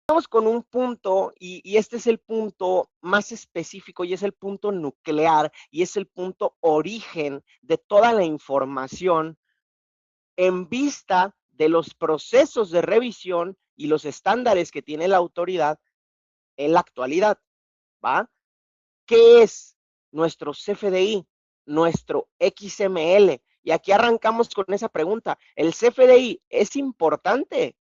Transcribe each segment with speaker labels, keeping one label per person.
Speaker 1: Vamos con un punto, y este es el punto más específico, y es el punto nuclear, y es el punto origen de toda la información en vista de los procesos de revisión y los estándares que tiene la autoridad en la actualidad, ¿va? ¿Qué es nuestro CFDI, nuestro XML? Y aquí arrancamos con esa pregunta. ¿El CFDI es importante?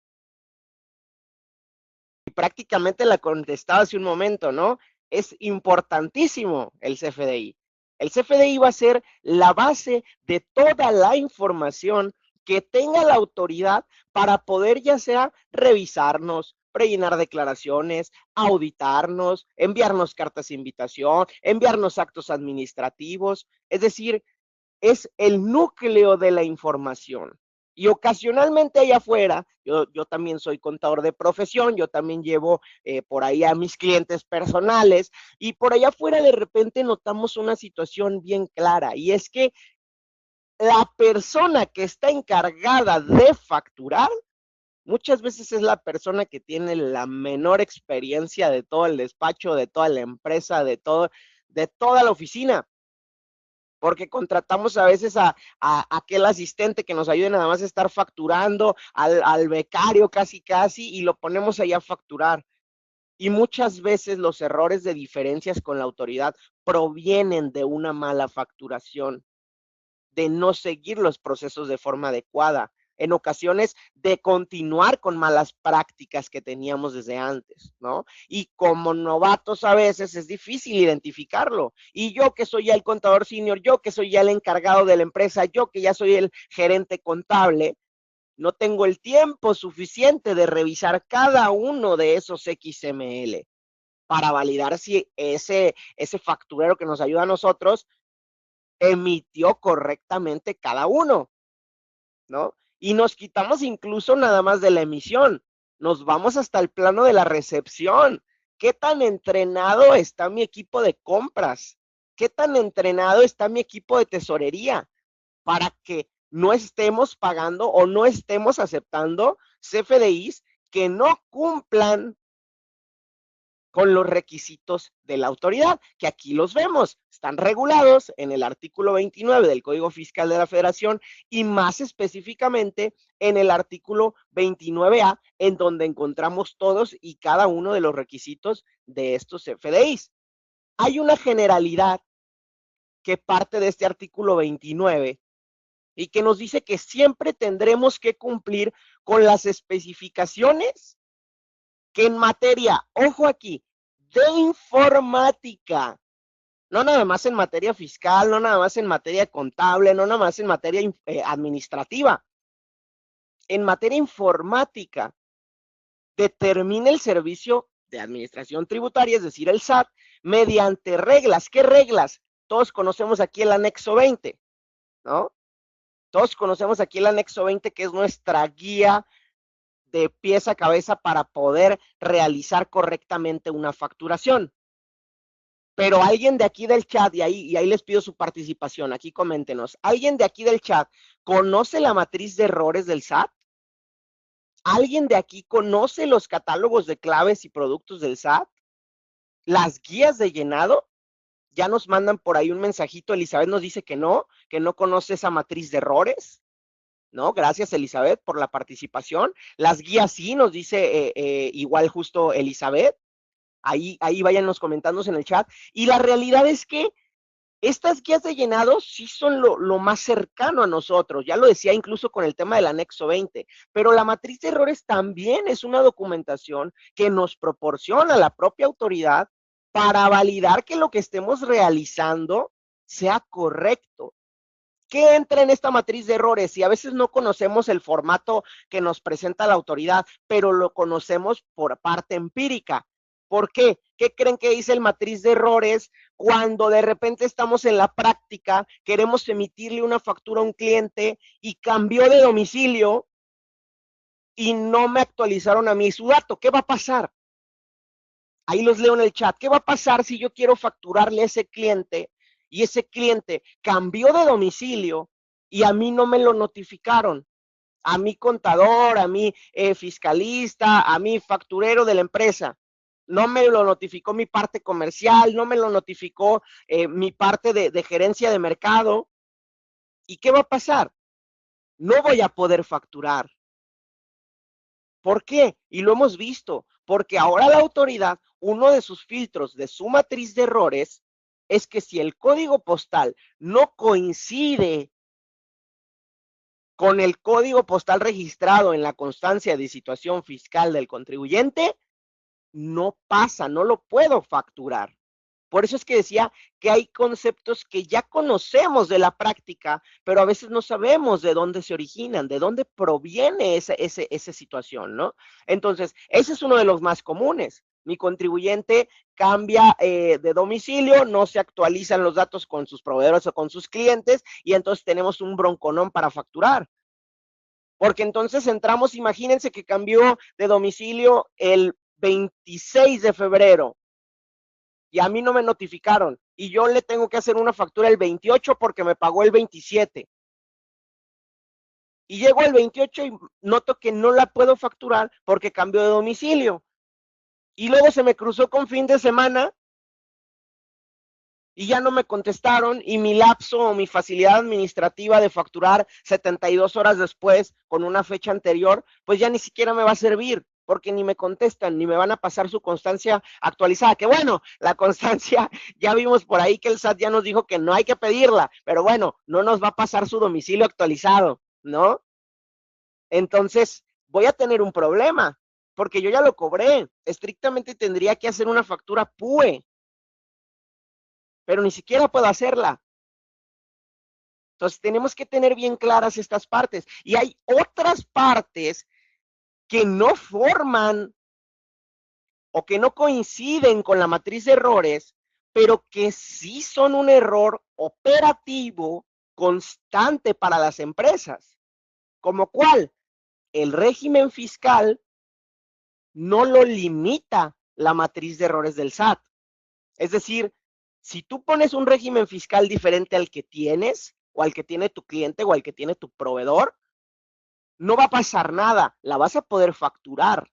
Speaker 1: Y prácticamente la contestaba hace un momento, ¿no? Es importantísimo el CFDI. El CFDI va a ser la base de toda la información que tenga la autoridad para poder ya sea revisarnos, rellenar declaraciones, auditarnos, enviarnos cartas de invitación, enviarnos actos administrativos. Es decir, es el núcleo de la información. Y ocasionalmente allá afuera, yo también soy contador de profesión, yo también llevo por ahí a mis clientes personales, y por allá afuera de repente notamos una situación bien clara, y es que la persona que está encargada de facturar muchas veces es la persona que tiene la menor experiencia de todo el despacho, de toda la empresa, de toda la oficina, porque contratamos a veces a aquel asistente que nos ayude nada más a estar facturando, al becario casi, y lo ponemos allá a facturar. Y muchas veces los errores de diferencias con la autoridad provienen de una mala facturación, de no seguir los procesos de forma adecuada, en ocasiones de continuar con malas prácticas que teníamos desde antes, ¿no? Y como novatos a veces es difícil identificarlo. Y yo que soy ya el contador senior, yo que soy ya el encargado de la empresa, yo que ya soy el gerente contable, no tengo el tiempo suficiente de revisar cada uno de esos XML para validar si ese facturero que nos ayuda a nosotros emitió correctamente cada uno, ¿no? Y nos quitamos incluso nada más de la emisión, nos vamos hasta el plano de la recepción. ¿Qué tan entrenado está mi equipo de compras? ¿Qué tan entrenado está mi equipo de tesorería para que no estemos pagando o no estemos aceptando CFDIs que no cumplan con los requisitos de la autoridad, que aquí los vemos, están regulados en el artículo 29 del Código Fiscal de la Federación y más específicamente en el artículo 29A, en donde encontramos todos y cada uno de los requisitos de estos FDIs. Hay una generalidad que parte de este artículo 29 y que nos dice que siempre tendremos que cumplir con las especificaciones que en materia, ojo aquí, de informática, no nada más en materia fiscal, no nada más en materia contable, no nada más en materia administrativa, en materia informática, determina el servicio de administración tributaria, es decir, el SAT, mediante reglas. ¿Qué reglas? Todos conocemos aquí el anexo 20, ¿no? Todos conocemos aquí el anexo 20, que es nuestra guía de pies a cabeza para poder realizar correctamente una facturación. Pero alguien de aquí del chat, y ahí les pido su participación, aquí coméntenos, ¿alguien de aquí del chat conoce la matriz de errores del SAT? ¿Alguien de aquí conoce los catálogos de claves y productos del SAT? ¿Las guías de llenado? Ya nos mandan por ahí un mensajito, Elizabeth nos dice que no conoce esa matriz de errores. ¿No? Gracias, Elizabeth, por la participación. Las guías sí, nos dice igual justo Elizabeth. Ahí váyanos comentando en el chat. Y la realidad es que estas guías de llenado sí son lo más cercano a nosotros, ya lo decía incluso con el tema del anexo 20, pero la matriz de errores también es una documentación que nos proporciona la propia autoridad para validar que lo que estemos realizando sea correcto. ¿Qué entra en esta matriz de errores? Y a veces no conocemos el formato que nos presenta la autoridad, pero lo conocemos por parte empírica. ¿Por qué? ¿Qué creen que dice el matriz de errores cuando de repente estamos en la práctica, queremos emitirle una factura a un cliente y cambió de domicilio y no me actualizaron a mí su dato? ¿Qué va a pasar? Ahí los leo en el chat. ¿Qué va a pasar si yo quiero facturarle a ese cliente y ese cliente cambió de domicilio y a mí no me lo notificaron? a mi contador, a mi fiscalista, a mi facturero de la empresa. No me lo notificó mi parte comercial, no me lo notificó mi parte de gerencia de mercado. ¿Y qué va a pasar? No voy a poder facturar. ¿Por qué? Y lo hemos visto, porque ahora la autoridad, uno de sus filtros de su matriz de errores es que si el código postal no coincide con el código postal registrado en la constancia de situación fiscal del contribuyente, no pasa, no lo puedo facturar. Por eso es que decía que hay conceptos que ya conocemos de la práctica, pero a veces no sabemos de dónde se originan, de dónde proviene esa situación, ¿no? Entonces, ese es uno de los más comunes. Mi contribuyente cambia de domicilio, no se actualizan los datos con sus proveedores o con sus clientes y entonces tenemos un bronconón para facturar. Porque entonces entramos, imagínense que cambió de domicilio el 26 de febrero y a mí no me notificaron y yo le tengo que hacer una factura el 28 porque me pagó el 27. Y llego el 28 y noto que no la puedo facturar porque cambió de domicilio. Y luego se me cruzó con fin de semana y ya no me contestaron y mi lapso o mi facilidad administrativa de facturar 72 horas después con una fecha anterior, pues ya ni siquiera me va a servir porque ni me contestan, ni me van a pasar su constancia actualizada. Que bueno, la constancia, ya vimos por ahí que el SAT ya nos dijo que no hay que pedirla, pero bueno, no nos va a pasar su domicilio actualizado, ¿no? Entonces, voy a tener un problema, porque yo ya lo cobré. Estrictamente tendría que hacer una factura PUE, pero ni siquiera puedo hacerla. Entonces, tenemos que tener bien claras estas partes. Y hay otras partes que no forman o que no coinciden con la matriz de errores, pero que sí son un error operativo constante para las empresas. ¿Como cuál? El régimen fiscal no lo limita la matriz de errores del SAT. Es decir, si tú pones un régimen fiscal diferente al que tienes, o al que tiene tu cliente, o al que tiene tu proveedor, no va a pasar nada, la vas a poder facturar.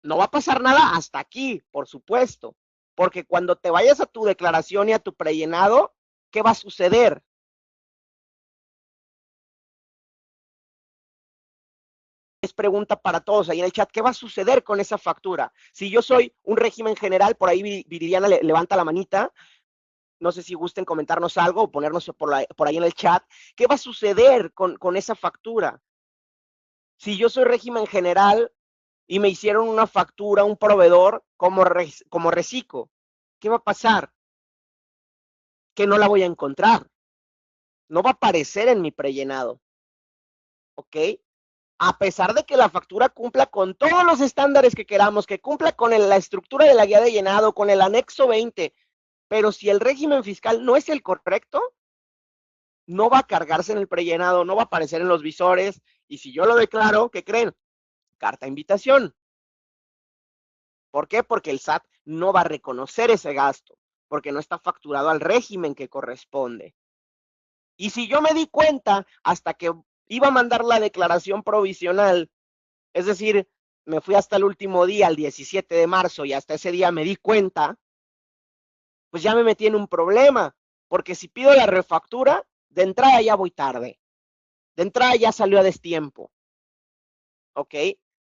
Speaker 1: No va a pasar nada hasta aquí, por supuesto, porque cuando te vayas a tu declaración y a tu prellenado, ¿qué va a suceder? Es pregunta para todos ahí en el chat, ¿qué va a suceder con esa factura? Si yo soy un régimen general, por ahí Viridiana levanta la manita, no sé si gusten comentarnos algo o ponernos por ahí en el chat, ¿qué va a suceder con esa factura? Si yo soy régimen general y me hicieron una factura, un proveedor como reciclo, ¿qué va a pasar? Que no la voy a encontrar, no va a aparecer en mi prellenado, ¿ok? A pesar de que la factura cumpla con todos los estándares que queramos, que cumpla con la estructura de la guía de llenado, con el anexo 20, pero si el régimen fiscal no es el correcto, no va a cargarse en el prellenado, no va a aparecer en los visores, y si yo lo declaro, ¿qué creen? Carta invitación. ¿Por qué? Porque el SAT no va a reconocer ese gasto, porque no está facturado al régimen que corresponde. Y si yo me di cuenta hasta que iba a mandar la declaración provisional, es decir, me fui hasta el último día, el 17 de marzo, y hasta ese día me di cuenta, pues ya me metí en un problema, porque si pido la refactura, de entrada ya voy tarde, de entrada ya salió a destiempo, ¿ok?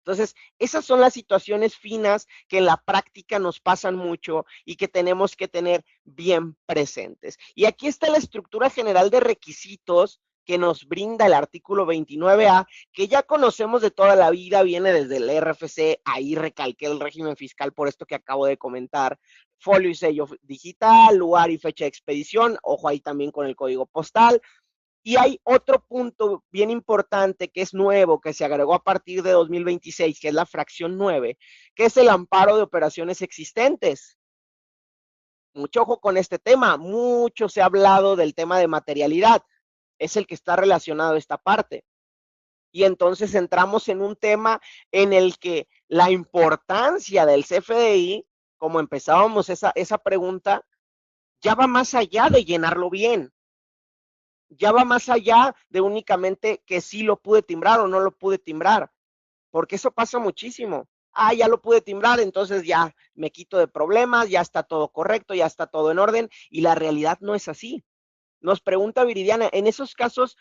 Speaker 1: Entonces, esas son las situaciones finas que en la práctica nos pasan mucho y que tenemos que tener bien presentes. Y aquí está la estructura general de requisitos que nos brinda el artículo 29A, que ya conocemos de toda la vida, viene desde el RFC, ahí recalqué el régimen fiscal por esto que acabo de comentar, folio y sello digital, lugar y fecha de expedición, ojo ahí también con el código postal. Y hay otro punto bien importante que es nuevo, que se agregó a partir de 2026, que es la fracción 9, que es el amparo de operaciones existentes. Mucho ojo con este tema, mucho se ha hablado del tema de materialidad, es el que está relacionado a esta parte. Y entonces entramos en un tema en el que la importancia del CFDI, como empezábamos esa pregunta, ya va más allá de llenarlo bien. ya va más allá de únicamente que sí lo pude timbrar o no lo pude timbrar, porque eso pasa muchísimo. Ah, ya lo pude timbrar, entonces ya me quito de problemas, ya está todo correcto, ya está todo en orden, y la realidad no es así. Nos pregunta Viridiana, en esos casos,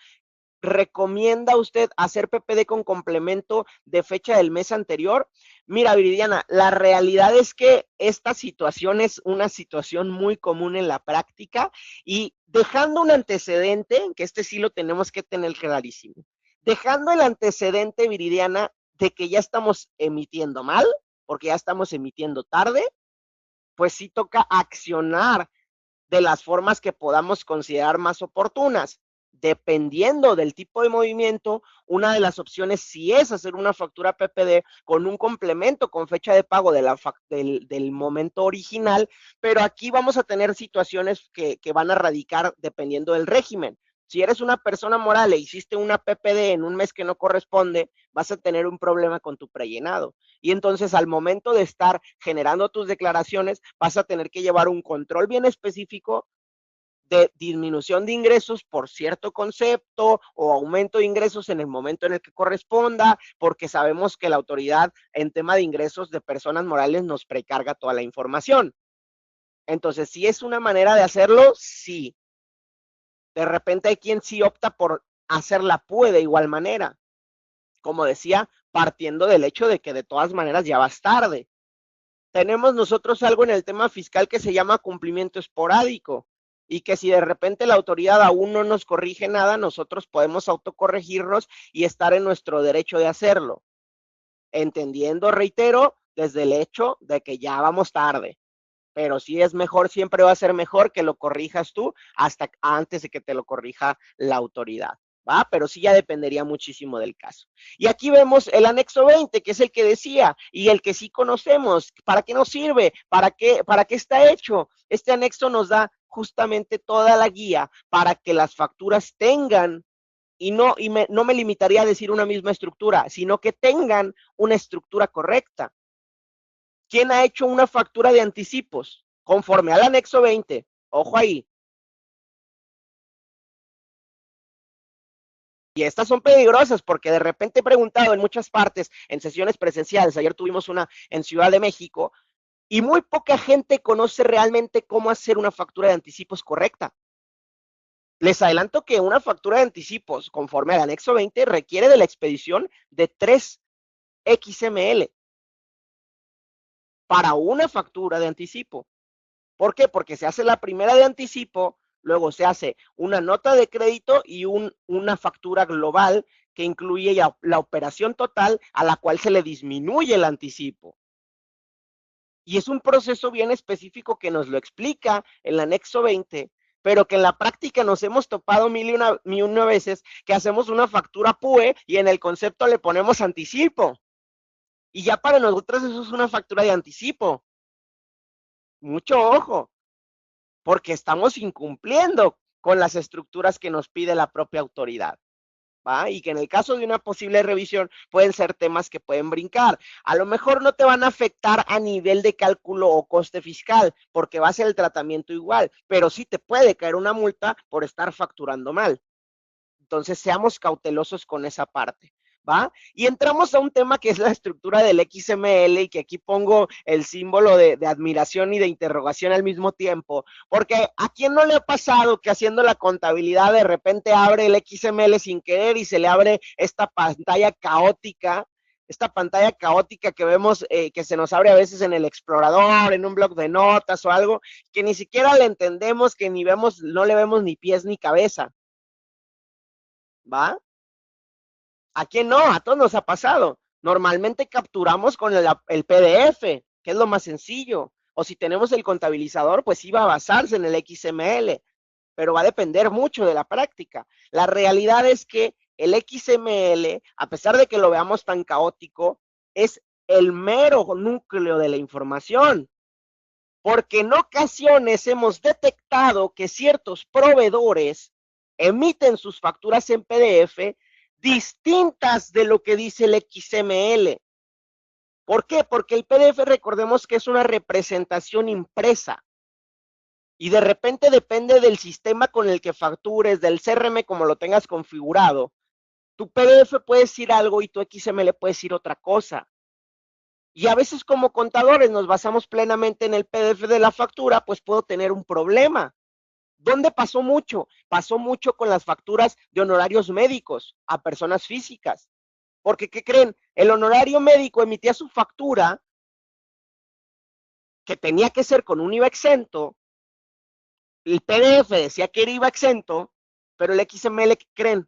Speaker 1: ¿recomienda usted hacer PPD con complemento de fecha del mes anterior? Mira, Viridiana, la realidad es que esta situación es una situación muy común en la práctica y dejando un antecedente, que este sí lo tenemos que tener clarísimo, dejando el antecedente, Viridiana, de que ya estamos emitiendo mal, porque ya estamos emitiendo tarde, pues sí toca accionar de las formas que podamos considerar más oportunas. Dependiendo del tipo de movimiento, una de las opciones sí es hacer una factura PPD con un complemento con fecha de pago del momento original, pero aquí vamos a tener situaciones que van a radicar dependiendo del régimen. Si eres una persona moral e hiciste una PPD en un mes que no corresponde, vas a tener un problema con tu prellenado. Y entonces al momento de estar generando tus declaraciones, vas a tener que llevar un control bien específico de disminución de ingresos por cierto concepto o aumento de ingresos en el momento en el que corresponda, porque sabemos que la autoridad en tema de ingresos de personas morales nos precarga toda la información. Entonces, si es una manera de hacerlo, sí. De repente hay quien sí opta por hacerla PUE de igual manera. Como decía, partiendo del hecho de que de todas maneras ya vas tarde. Tenemos nosotros algo en el tema fiscal que se llama cumplimiento esporádico y que si de repente la autoridad aún no nos corrige nada, nosotros podemos autocorregirnos y estar en nuestro derecho de hacerlo, entendiendo, reitero, desde el hecho de que ya vamos tarde, pero si es mejor, siempre va a ser mejor que lo corrijas tú hasta antes de que te lo corrija la autoridad. ¿Va? Pero sí ya dependería muchísimo del caso. Y aquí vemos el anexo 20, que es el que decía, y el que sí conocemos. ¿Para qué nos sirve? ¿Para qué está hecho? Este anexo nos da justamente toda la guía para que las facturas tengan, no me limitaría a decir una misma estructura, sino que tengan una estructura correcta. ¿Quién ha hecho una factura de anticipos conforme al anexo 20? Ojo ahí. Y estas son peligrosas porque de repente he preguntado en muchas partes, en sesiones presenciales, ayer tuvimos una en Ciudad de México, y muy poca gente conoce realmente cómo hacer una factura de anticipos correcta. Les adelanto que una factura de anticipos conforme al anexo 20 requiere de la expedición de 3 XML para una factura de anticipo. ¿Por qué? Porque se hace la primera de anticipo, luego se hace una nota de crédito y una factura global que incluye la operación total a la cual se le disminuye el anticipo. Y es un proceso bien específico que nos lo explica el anexo 20, pero que en la práctica nos hemos topado mil y una veces que hacemos una factura PUE y en el concepto le ponemos anticipo. Y ya para nosotros eso es una factura de anticipo. Mucho ojo, porque estamos incumpliendo con las estructuras que nos pide la propia autoridad. ¿Va? Y que en el caso de una posible revisión pueden ser temas que pueden brincar. A lo mejor no te van a afectar a nivel de cálculo o coste fiscal, porque va a ser el tratamiento igual, pero sí te puede caer una multa por estar facturando mal. Entonces, seamos cautelosos con esa parte. ¿Va? Y entramos a un tema que es la estructura del XML y que aquí pongo el símbolo de admiración y de interrogación al mismo tiempo, porque ¿a quién no le ha pasado que haciendo la contabilidad de repente abre el XML sin querer y se le abre esta pantalla caótica que vemos que se nos abre a veces en el explorador, en un bloc de notas o algo, que ni siquiera le entendemos, que ni vemos, no le vemos ni pies ni cabeza? ¿Va? ¿A quién no? A todos nos ha pasado. Normalmente capturamos con el PDF, que es lo más sencillo. O si tenemos el contabilizador, pues iba a basarse en el XML, pero va a depender mucho de la práctica. La realidad es que el XML, a pesar de que lo veamos tan caótico, es el mero núcleo de la información. Porque en ocasiones hemos detectado que ciertos proveedores emiten sus facturas en PDF distintas de lo que dice el XML. ¿Por qué? Porque el PDF, recordemos que es una representación impresa y de repente depende del sistema con el que factures, del CRM como lo tengas configurado, tu PDF puede decir algo y tu XML puede decir otra cosa. Y a veces como contadores nos basamos plenamente en el PDF de la factura, pues puedo tener un problema. ¿Dónde pasó mucho? Pasó mucho con las facturas de honorarios médicos a personas físicas. Porque, ¿qué creen? El honorario médico emitía su factura, que tenía que ser con un IVA exento, el PDF decía que era IVA exento, pero el XML, ¿qué creen?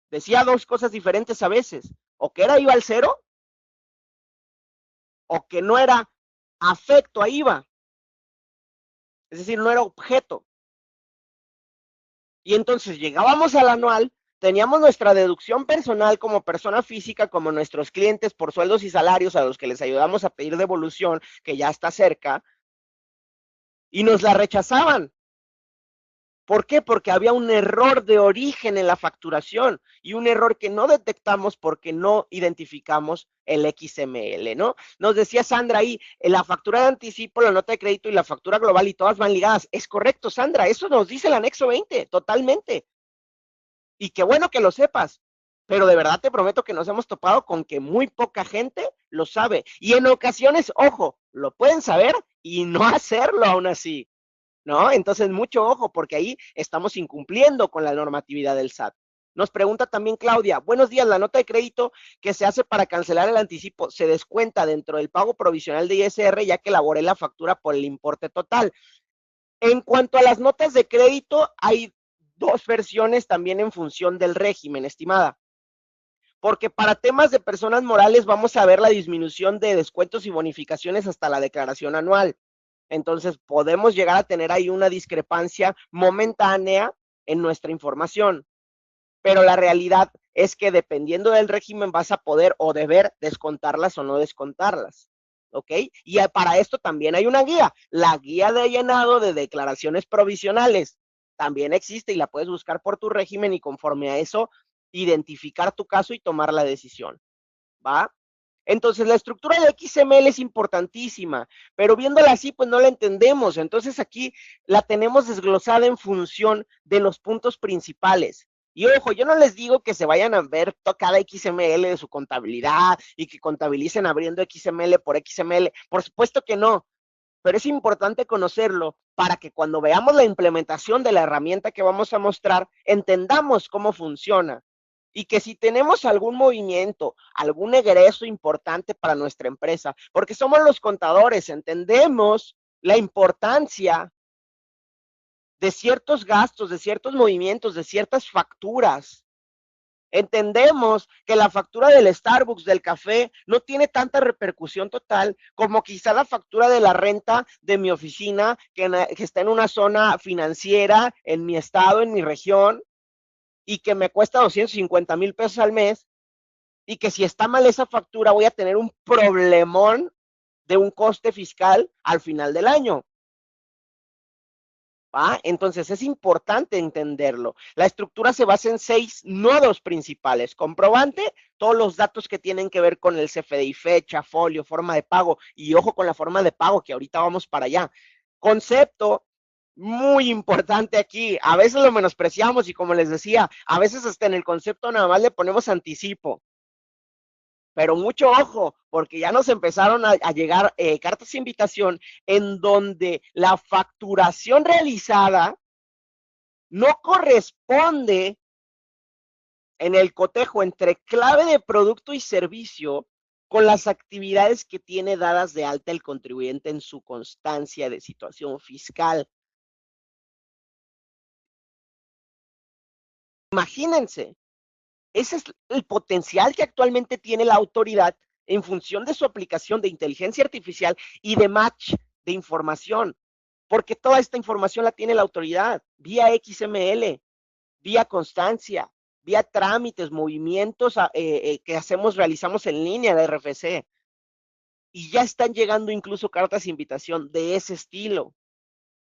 Speaker 1: Decía dos cosas diferentes a veces, o que era IVA al cero, o que no era afecto a IVA, es decir, no era objeto. Y entonces llegábamos al anual, teníamos nuestra deducción personal como persona física, como nuestros clientes por sueldos y salarios a los que les ayudamos a pedir devolución, que ya está cerca, y nos la rechazaban. ¿Por qué? Porque había un error de origen en la facturación y un error que no detectamos porque no identificamos el XML, ¿no? Nos decía Sandra ahí, la factura de anticipo, la nota de crédito y la factura global y todas van ligadas. Es correcto, Sandra, eso nos dice el anexo 20, totalmente. Y qué bueno que lo sepas, pero de verdad te prometo que nos hemos topado con que muy poca gente lo sabe. Y en ocasiones, ojo, lo pueden saber y no hacerlo aún así. ¿No? Entonces, mucho ojo, porque ahí estamos incumpliendo con la normatividad del SAT. Nos pregunta también Claudia, buenos días, la nota de crédito que se hace para cancelar el anticipo se descuenta dentro del pago provisional de ISR ya que elaboré la factura por el importe total. En cuanto a las notas de crédito, hay dos versiones también en función del régimen, estimada. Porque para temas de personas morales vamos a ver la disminución de descuentos y bonificaciones hasta la declaración anual. Entonces podemos llegar a tener ahí una discrepancia momentánea en nuestra información, pero la realidad es que dependiendo del régimen vas a poder o deber descontarlas o no descontarlas, ¿ok? Y para esto también hay una guía, la guía de llenado de declaraciones provisionales, también existe y la puedes buscar por tu régimen y conforme a eso identificar tu caso y tomar la decisión, ¿va? Entonces, la estructura de XML es importantísima, pero viéndola así, pues no la entendemos. Entonces, aquí la tenemos desglosada en función de los puntos principales. Y ojo, yo no les digo que se vayan a ver cada XML de su contabilidad y que contabilicen abriendo XML por XML. Por supuesto que no, pero es importante conocerlo para que cuando veamos la implementación de la herramienta que vamos a mostrar, entendamos cómo funciona y que si tenemos algún movimiento, algún egreso importante para nuestra empresa, porque somos los contadores, entendemos la importancia de ciertos gastos, de ciertos movimientos, de ciertas facturas. Entendemos que la factura del Starbucks, del café, no tiene tanta repercusión total como quizá la factura de la renta de mi oficina, que está en una zona financiera, en mi estado, en mi región, y que me cuesta 250,000 pesos al mes, y que si está mal esa factura voy a tener un problemón de un coste fiscal al final del año. ¿Va? Entonces es importante entenderlo. La estructura se basa en 6 nodos principales. Comprobante, todos los datos que tienen que ver con el CFDI, fecha, folio, forma de pago, y ojo con la forma de pago, que ahorita vamos para allá. Concepto, muy importante aquí. A veces lo menospreciamos y como les decía, a veces hasta en el concepto nada más le ponemos anticipo. Pero mucho ojo, porque ya nos empezaron a llegar cartas de invitación en donde la facturación realizada no corresponde en el cotejo entre clave de producto y servicio con las actividades que tiene dadas de alta el contribuyente en su constancia de situación fiscal. Imagínense, ese es el potencial que actualmente tiene la autoridad en función de su aplicación de inteligencia artificial y de match de información, porque toda esta información la tiene la autoridad vía XML, vía constancia, vía trámites, movimientos que realizamos en línea de RFC. Y ya están llegando incluso cartas de invitación de ese estilo.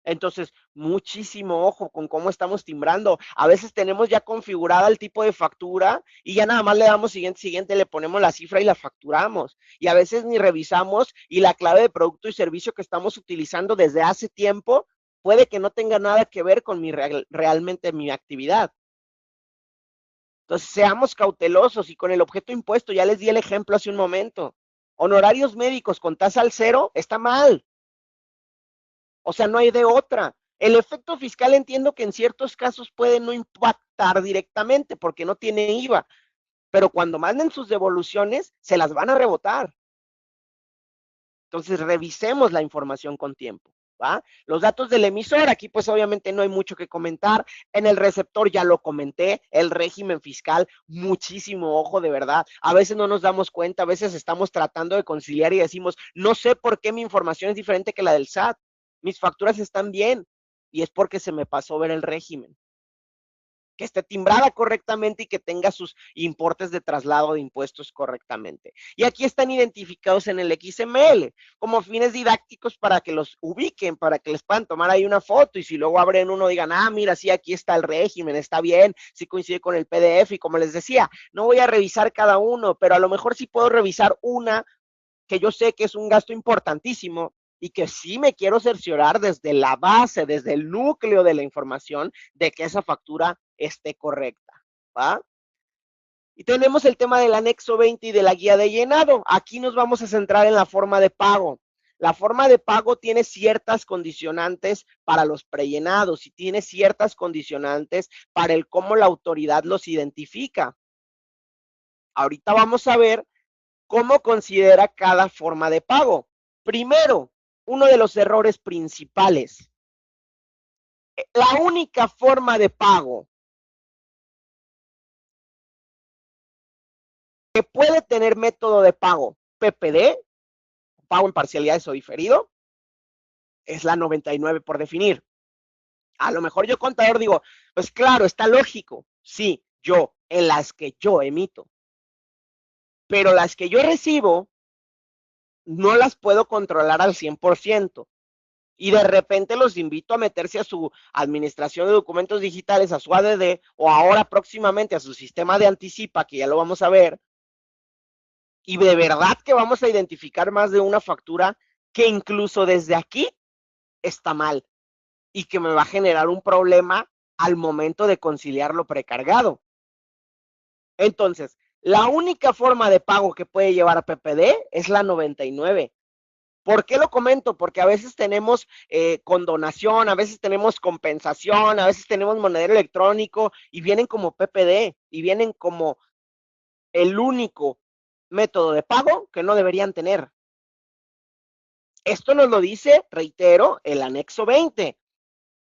Speaker 1: Entonces, muchísimo ojo con cómo estamos timbrando. A veces tenemos ya configurada el tipo de factura y ya nada más le damos siguiente, le ponemos la cifra y la facturamos. Y a veces ni revisamos y la clave de producto y servicio que estamos utilizando desde hace tiempo puede que no tenga nada que ver con realmente mi actividad. Entonces, seamos cautelosos y con el objeto impuesto, ya les di el ejemplo hace un momento. Honorarios médicos con tasa al cero está mal. O sea, no hay de otra. El efecto fiscal entiendo que en ciertos casos puede no impactar directamente porque no tiene IVA, pero cuando manden sus devoluciones, se las van a rebotar. Entonces, revisemos la información con tiempo, ¿va? Los datos del emisor, aquí pues obviamente no hay mucho que comentar. En el receptor ya lo comenté, el régimen fiscal, muchísimo ojo de verdad. A veces no nos damos cuenta, a veces estamos tratando de conciliar y decimos, no sé por qué mi información es diferente que la del SAT. Mis facturas están bien y es porque se me pasó ver el régimen. Que esté timbrada correctamente y que tenga sus importes de traslado de impuestos correctamente. Y aquí están identificados en el XML como fines didácticos para que los ubiquen, para que les puedan tomar ahí una foto y si luego abren uno digan, ah, mira, sí, aquí está el régimen, está bien, sí coincide con el PDF y como les decía, no voy a revisar cada uno, pero a lo mejor sí puedo revisar una que yo sé que es un gasto importantísimo y que sí me quiero cerciorar desde la base, desde el núcleo de la información, de que esa factura esté correcta, ¿va? Y tenemos el tema del anexo 20 y de la guía de llenado. Aquí nos vamos a centrar en la forma de pago. La forma de pago tiene ciertas condicionantes para los prellenados y tiene ciertas condicionantes para el cómo la autoridad los identifica. Ahorita vamos a ver cómo considera cada forma de pago. Primero, uno de los errores principales. La única forma de pago que puede tener método de pago PPD, pago en parcialidades o diferido, es la 99 por definir. A lo mejor yo contador digo, pues claro, está lógico, sí, yo, en las que yo emito. Pero las que yo recibo, no las puedo controlar al 100%. Y de repente los invito a meterse a su administración de documentos digitales, a su ADD, o ahora próximamente a su sistema de anticipa, que ya lo vamos a ver, y de verdad que vamos a identificar más de una factura que incluso desde aquí está mal y que me va a generar un problema al momento de conciliar lo precargado. Entonces, la única forma de pago que puede llevar a PPD es la 99. ¿Por qué lo comento? Porque a veces tenemos condonación, a veces tenemos compensación, a veces tenemos monedero electrónico y vienen como PPD y vienen como el único método de pago que no deberían tener. Esto nos lo dice, reitero, el anexo 20.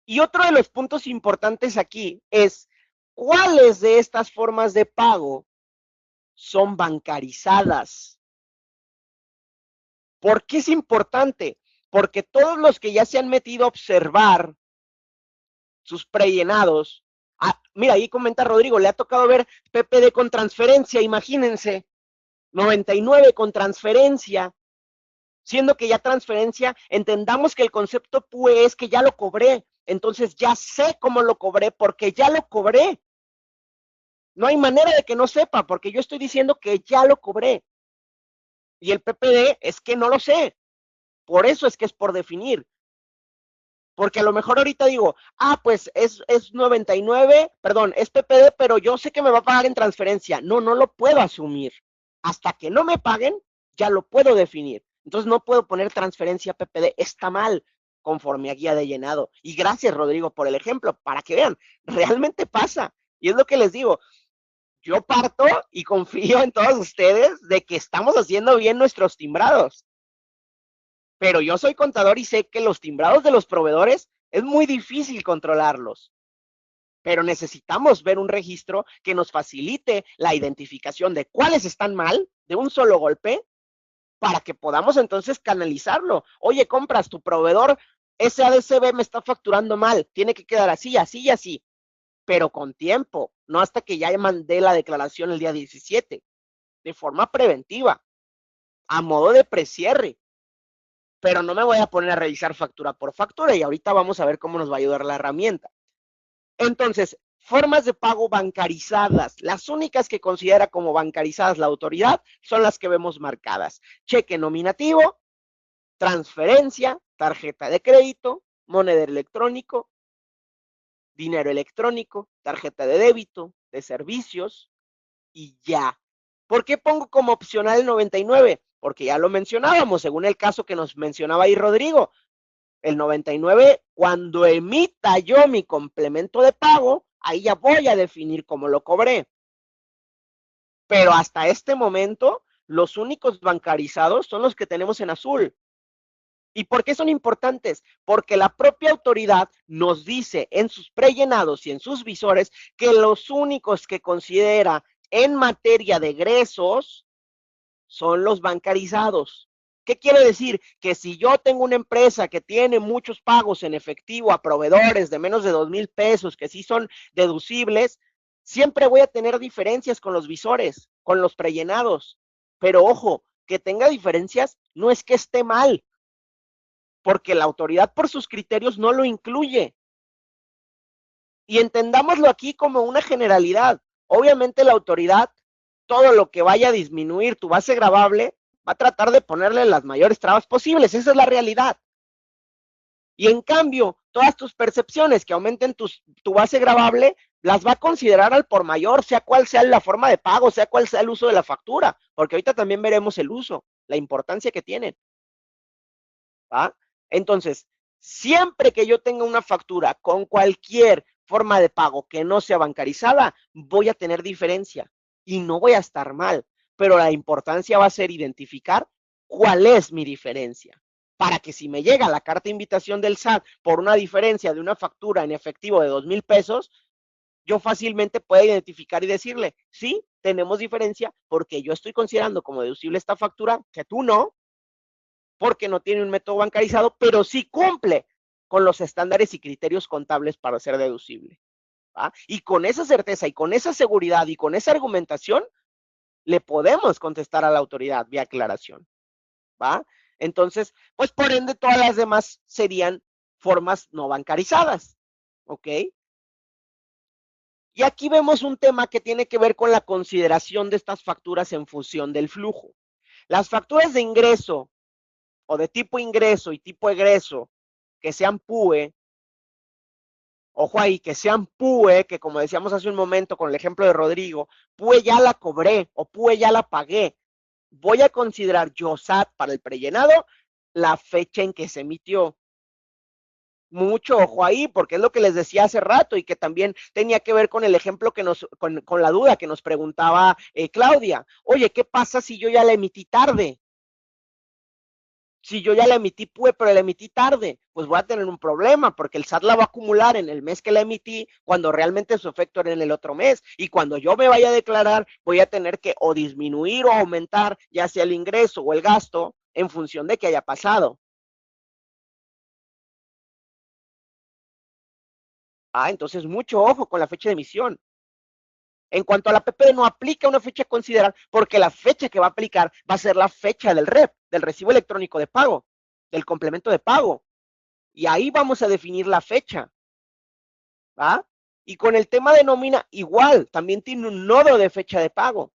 Speaker 1: Y otro de los puntos importantes aquí es cuáles de estas formas de pago son bancarizadas. ¿Por qué es importante? Porque todos los que ya se han metido a observar sus prellenados, mira, ahí comenta Rodrigo, le ha tocado ver PPD con transferencia, imagínense, 99 con transferencia, siendo que ya transferencia, entendamos que el concepto PUE es que ya lo cobré, entonces ya sé cómo lo cobré porque ya lo cobré. No hay manera de que no sepa, porque yo estoy diciendo que ya lo cobré. Y el PPD es que no lo sé. Por eso es que es por definir. Porque a lo mejor ahorita digo, pues es 99, perdón, es PPD, pero yo sé que me va a pagar en transferencia. No, no lo puedo asumir. Hasta que no me paguen, ya lo puedo definir. Entonces no puedo poner transferencia PPD. Está mal conforme a guía de llenado. Y gracias, Rodrigo, por el ejemplo, para que vean, realmente pasa. Y es lo que les digo, yo parto y confío en todos ustedes de que estamos haciendo bien nuestros timbrados. Pero yo soy contador y sé que los timbrados de los proveedores es muy difícil controlarlos. Pero necesitamos ver un registro que nos facilite la identificación de cuáles están mal de un solo golpe para que podamos entonces canalizarlo. Oye, compras, tu proveedor SADCB me está facturando mal, tiene que quedar así, así y así, pero con tiempo, no hasta que ya mandé la declaración el día 17, de forma preventiva, a modo de precierre. Pero no me voy a poner a revisar factura por factura y ahorita vamos a ver cómo nos va a ayudar la herramienta. Entonces, formas de pago bancarizadas. Las únicas que considera como bancarizadas la autoridad son las que vemos marcadas. Cheque nominativo, transferencia, tarjeta de crédito, monedero electrónico, dinero electrónico, tarjeta de débito, de servicios y ya. ¿Por qué pongo como opcional el 99? Porque ya lo mencionábamos, según el caso que nos mencionaba ahí Rodrigo. El 99, cuando emita yo mi complemento de pago, ahí ya voy a definir cómo lo cobré. Pero hasta este momento, los únicos bancarizados son los que tenemos en azul. ¿Y por qué son importantes? Porque la propia autoridad nos dice en sus prellenados y en sus visores que los únicos que considera en materia de egresos son los bancarizados. ¿Qué quiere decir? Que si yo tengo una empresa que tiene muchos pagos en efectivo a proveedores de menos de 2,000 pesos, que sí son deducibles, siempre voy a tener diferencias con los visores, con los prellenados. Pero ojo, que tenga diferencias no es que esté mal, porque la autoridad por sus criterios no lo incluye. Y entendámoslo aquí como una generalidad. Obviamente la autoridad, todo lo que vaya a disminuir tu base gravable, va a tratar de ponerle las mayores trabas posibles. Esa es la realidad. Y en cambio, todas tus percepciones que aumenten tu base gravable, las va a considerar al por mayor, sea cual sea la forma de pago, sea cual sea el uso de la factura, porque ahorita también veremos el uso, la importancia que tienen. ¿Va? Entonces, siempre que yo tenga una factura con cualquier forma de pago que no sea bancarizada, voy a tener diferencia y no voy a estar mal, pero la importancia va a ser identificar cuál es mi diferencia, para que si me llega la carta de invitación del SAT por una diferencia de una factura en efectivo de 2,000 pesos, yo fácilmente pueda identificar y decirle, sí, tenemos diferencia porque yo estoy considerando como deducible esta factura que tú no, porque no tiene un método bancarizado, pero sí cumple con los estándares y criterios contables para ser deducible. ¿Va? Y con esa certeza y con esa seguridad y con esa argumentación, le podemos contestar a la autoridad vía aclaración. ¿Va? Entonces, pues por ende, todas las demás serían formas no bancarizadas. ¿Ok? Y aquí vemos un tema que tiene que ver con la consideración de estas facturas en función del flujo. Las facturas de ingreso o de tipo ingreso y tipo egreso que sean PUE, ojo ahí, que sean PUE, que como decíamos hace un momento con el ejemplo de Rodrigo, PUE ya la cobré o PUE ya la pagué. Voy a considerar yo SAT para el prellenado la fecha en que se emitió. Mucho ojo ahí, porque es lo que les decía hace rato y que también tenía que ver con el ejemplo que con la duda que nos preguntaba Claudia. Oye, ¿qué pasa si yo ya la emití tarde? Si yo ya la emití PUE, pero la emití tarde, pues voy a tener un problema porque el SAT la va a acumular en el mes que la emití cuando realmente su efecto era en el otro mes. Y cuando yo me vaya a declarar, voy a tener que o disminuir o aumentar ya sea el ingreso o el gasto en función de que haya pasado. Entonces mucho ojo con la fecha de emisión. En cuanto a la PPD, no aplica una fecha a considerar porque la fecha que va a aplicar va a ser la fecha del REP, del recibo electrónico de pago, del complemento de pago. Y ahí vamos a definir la fecha. ¿Va? Y con el tema de nómina, igual, también tiene un nodo de fecha de pago.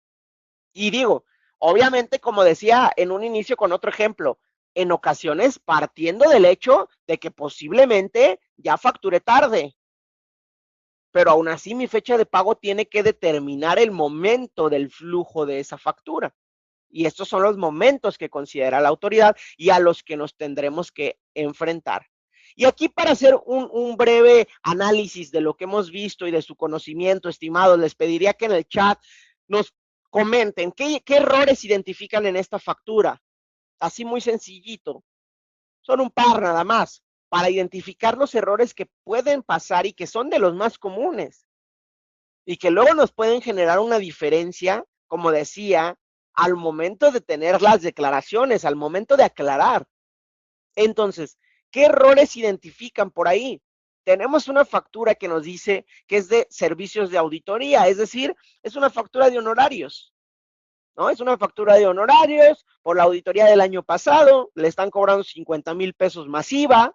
Speaker 1: Y digo, obviamente, como decía en un inicio con otro ejemplo, en ocasiones partiendo del hecho de que posiblemente ya facturé tarde, pero aún así mi fecha de pago tiene que determinar el momento del flujo de esa factura. Y estos son los momentos que considera la autoridad y a los que nos tendremos que enfrentar. Y aquí para hacer un breve análisis de lo que hemos visto y de su conocimiento, estimados, les pediría que en el chat nos comenten qué errores identifican en esta factura. Así muy sencillito. Son un par nada más para identificar los errores que pueden pasar y que son de los más comunes y que luego nos pueden generar una diferencia, como decía, al momento de tener las declaraciones, al momento de aclarar. Entonces, ¿qué errores identifican por ahí? Tenemos una factura que nos dice que es de servicios de auditoría, es decir, es una factura de honorarios, ¿no? Es una factura de honorarios por la auditoría del año pasado, le están cobrando 50,000 pesos masiva.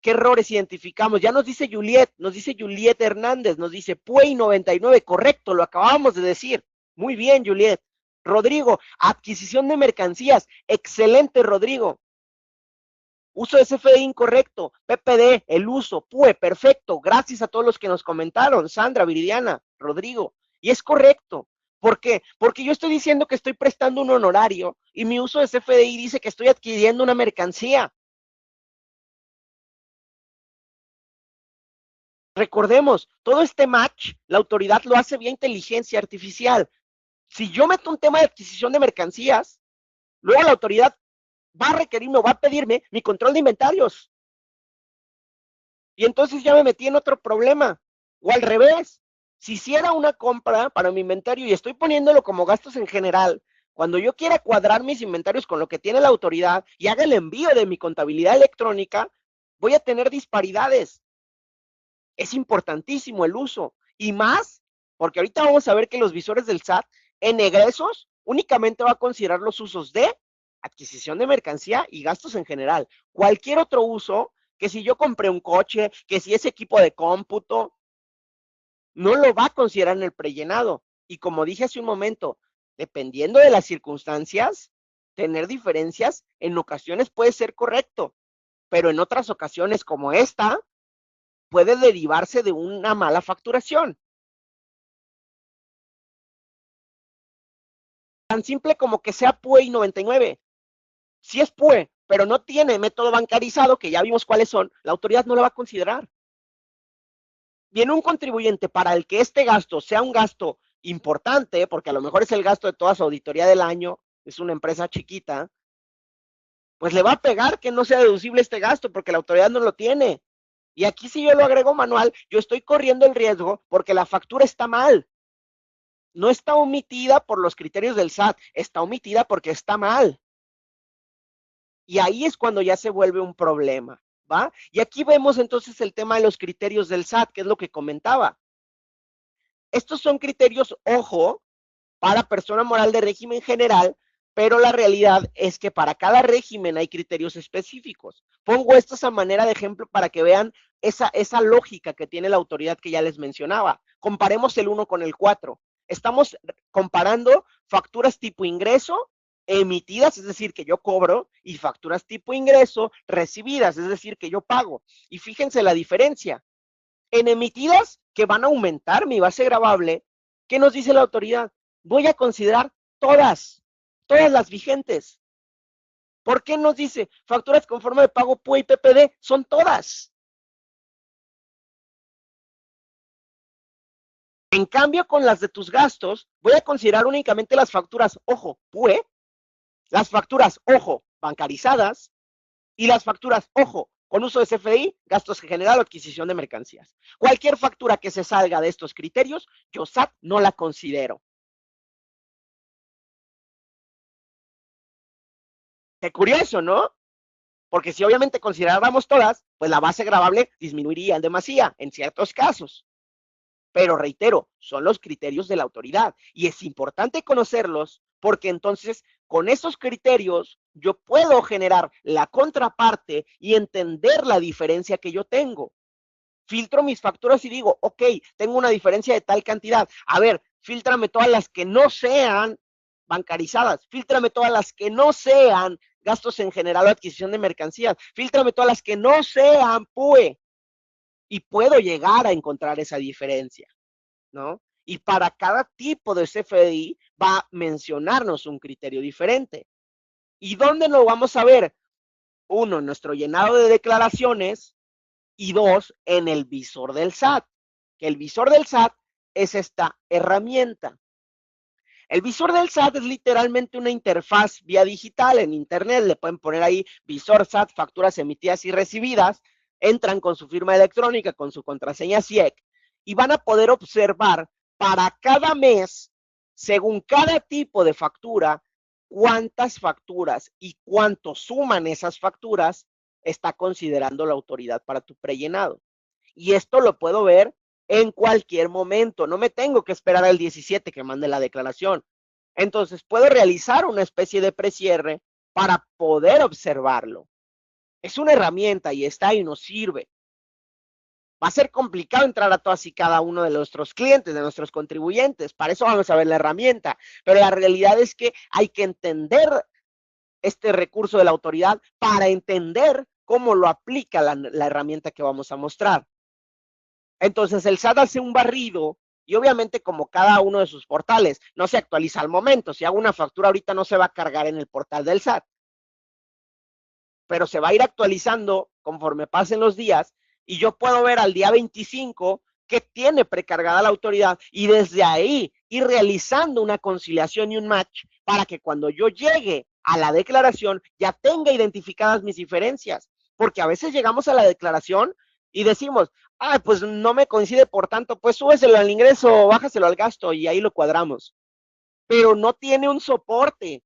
Speaker 1: ¿Qué errores identificamos? Ya nos dice Juliet Hernández, nos dice PUEI 99, correcto, lo acabamos de decir. Muy bien, Juliet. Rodrigo, adquisición de mercancías, excelente, Rodrigo. Uso de CFDI incorrecto, PPD, el uso, PUE, perfecto. Gracias a todos los que nos comentaron, Sandra, Viridiana, Rodrigo. Y es correcto. ¿Por qué? Porque yo estoy diciendo que estoy prestando un honorario y mi uso de CFDI dice que estoy adquiriendo una mercancía. Recordemos, todo este match, la autoridad lo hace vía inteligencia artificial. Si yo meto un tema de adquisición de mercancías, luego la autoridad va a requerirme o va a pedirme mi control de inventarios. Y entonces ya me metí en otro problema. O al revés, si hiciera una compra para mi inventario y estoy poniéndolo como gastos en general, cuando yo quiera cuadrar mis inventarios con lo que tiene la autoridad y haga el envío de mi contabilidad electrónica, voy a tener disparidades. Es importantísimo el uso. Y más, porque ahorita vamos a ver que los visores del SAT en egresos únicamente va a considerar los usos de adquisición de mercancía y gastos en general. Cualquier otro uso, que si yo compré un coche, que si es equipo de cómputo, no lo va a considerar en el prellenado. Y como dije hace un momento, dependiendo de las circunstancias, tener diferencias en ocasiones puede ser correcto, pero en otras ocasiones como esta, puede derivarse de una mala facturación. Tan simple como que sea PUE y 99. Si es PUE, pero no tiene método bancarizado, que ya vimos cuáles son, la autoridad no lo va a considerar. Viene un contribuyente para el que este gasto sea un gasto importante, porque a lo mejor es el gasto de toda su auditoría del año, es una empresa chiquita, pues le va a pegar que no sea deducible este gasto, porque la autoridad no lo tiene. Y aquí si yo lo agrego manual, yo estoy corriendo el riesgo porque la factura está mal. No está omitida por los criterios del SAT, está omitida porque está mal. Y ahí es cuando ya se vuelve un problema, ¿va? Y aquí vemos entonces el tema de los criterios del SAT, que es lo que comentaba. Estos son criterios, ojo, para persona moral de régimen general, pero la realidad es que para cada régimen hay criterios específicos. Pongo estos a manera de ejemplo para que vean esa lógica que tiene la autoridad que ya les mencionaba. Comparemos el 1 con el 4. Estamos comparando facturas tipo ingreso emitidas, es decir, que yo cobro, y facturas tipo ingreso recibidas, es decir, que yo pago. Y fíjense la diferencia. En emitidas que van a aumentar mi base gravable, ¿qué nos dice la autoridad? Voy a considerar todas las vigentes. ¿Por qué nos dice facturas con forma de pago PUE y PPD? Son todas. En cambio, con las de tus gastos, voy a considerar únicamente las facturas, ojo, PUE, las facturas, ojo, bancarizadas, y las facturas, ojo, con uso de CFDI, gastos general o adquisición de mercancías. Cualquier factura que se salga de estos criterios, yo SAT no la considero. Qué curioso, ¿no? Porque si obviamente consideráramos todas, pues la base gravable disminuiría en demasía en ciertos casos. Pero reitero, son los criterios de la autoridad y es importante conocerlos porque entonces con esos criterios yo puedo generar la contraparte y entender la diferencia que yo tengo. Filtro mis facturas y digo, ok, tengo una diferencia de tal cantidad. A ver, fíltrame todas las que no sean bancarizadas, fíltrame todas las que no sean gastos en general o adquisición de mercancías, fíltrame todas las que no sean PUE y puedo llegar a encontrar esa diferencia, ¿no? Y para cada tipo de CFDI va a mencionarnos un criterio diferente. ¿Y dónde lo vamos a ver? Uno, en nuestro llenado de declaraciones, y dos, en el visor del SAT, que el visor del SAT es esta herramienta. El visor del SAT es literalmente una interfaz vía digital en internet, le pueden poner ahí visor SAT, facturas emitidas y recibidas, entran con su firma electrónica, con su contraseña CIEC y van a poder observar para cada mes, según cada tipo de factura, cuántas facturas y cuánto suman esas facturas está considerando la autoridad para tu prellenado. Y esto lo puedo ver en cualquier momento. No me tengo que esperar al 17 que mande la declaración. Entonces puedo realizar una especie de precierre para poder observarlo. Es una herramienta y está y nos sirve. Va a ser complicado entrar a todas y cada uno de nuestros clientes, de nuestros contribuyentes. Para eso vamos a ver la herramienta. Pero la realidad es que hay que entender este recurso de la autoridad para entender cómo lo aplica la herramienta que vamos a mostrar. Entonces el SAT hace un barrido y obviamente como cada uno de sus portales no se actualiza al momento. Si hago una factura ahorita no se va a cargar en el portal del SAT, pero se va a ir actualizando conforme pasen los días y yo puedo ver al día 25 que tiene precargada la autoridad y desde ahí ir realizando una conciliación y un match para que cuando yo llegue a la declaración ya tenga identificadas mis diferencias. Porque a veces llegamos a la declaración y decimos, ah, pues no me coincide, por tanto, pues súbeselo al ingreso, bájaselo al gasto y ahí lo cuadramos. Pero no tiene un soporte.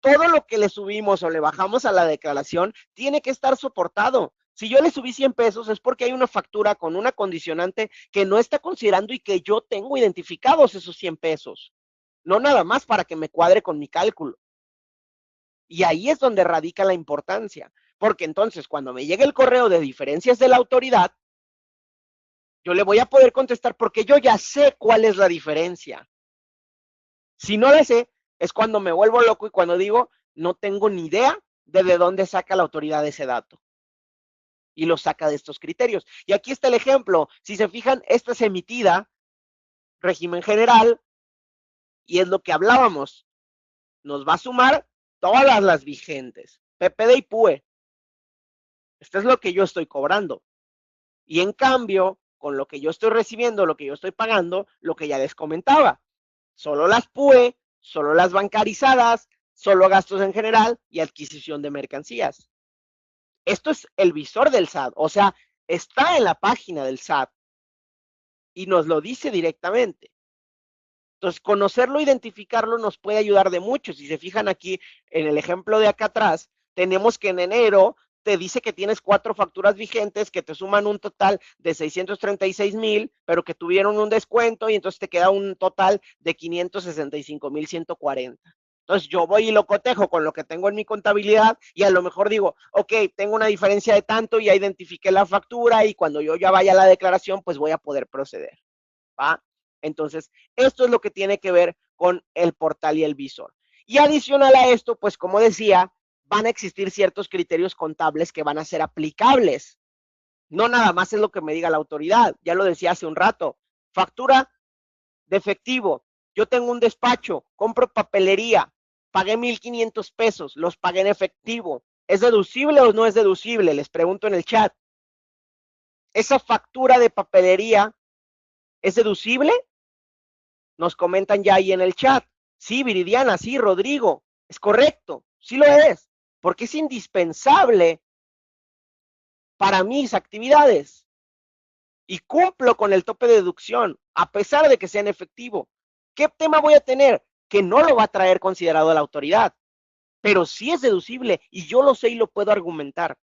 Speaker 1: Todo lo que le subimos o le bajamos a la declaración tiene que estar soportado. Si yo le subí 100 pesos es porque hay una factura con una condicionante que no está considerando y que yo tengo identificados esos 100 pesos. No nada más para que me cuadre con mi cálculo. Y ahí es donde radica la importancia. Porque entonces cuando me llegue el correo de diferencias de la autoridad, yo le voy a poder contestar porque yo ya sé cuál es la diferencia. Si no la sé, es cuando me vuelvo loco y cuando digo, no tengo ni idea de dónde saca la autoridad ese dato. Y lo saca de estos criterios. Y aquí está el ejemplo. Si se fijan, esta es emitida, régimen general, y es lo que hablábamos. Nos va a sumar todas las vigentes, PPD y PUE. Esto es lo que yo estoy cobrando. Y en cambio, con lo que yo estoy recibiendo, lo que yo estoy pagando, lo que ya les comentaba, solo las PUE, solo las bancarizadas, solo gastos en general y adquisición de mercancías. Esto es el visor del SAT, o sea, está en la página del SAT y nos lo dice directamente. Entonces, conocerlo, identificarlo nos puede ayudar de mucho. Si se fijan aquí en el ejemplo de acá atrás, tenemos que en enero te dice que tienes 4 facturas vigentes que te suman un total de 636,000, pero que tuvieron un descuento y entonces te queda un total de 565,140. Entonces yo voy y lo cotejo con lo que tengo en mi contabilidad y a lo mejor digo, ok, tengo una diferencia de tanto, ya identifiqué la factura y cuando yo ya vaya a la declaración, pues voy a poder proceder. ¿Va? Entonces, esto es lo que tiene que ver con el portal y el visor. Y adicional a esto, pues como decía, van a existir ciertos criterios contables que van a ser aplicables. No nada más es lo que me diga la autoridad, ya lo decía hace un rato. Factura de efectivo. Yo tengo un despacho, compro papelería, pagué 1,500 pesos, los pagué en efectivo. ¿Es deducible o no es deducible? Les pregunto en el chat. ¿Esa factura de papelería es deducible? Nos comentan ya ahí en el chat. Sí, Viridiana, sí, Rodrigo, es correcto, sí lo es, porque es indispensable para mis actividades y cumplo con el tope de deducción, a pesar de que sea en efectivo. ¿Qué tema voy a tener? Que no lo va a traer considerado la autoridad, pero sí es deducible y yo lo sé y lo puedo argumentar.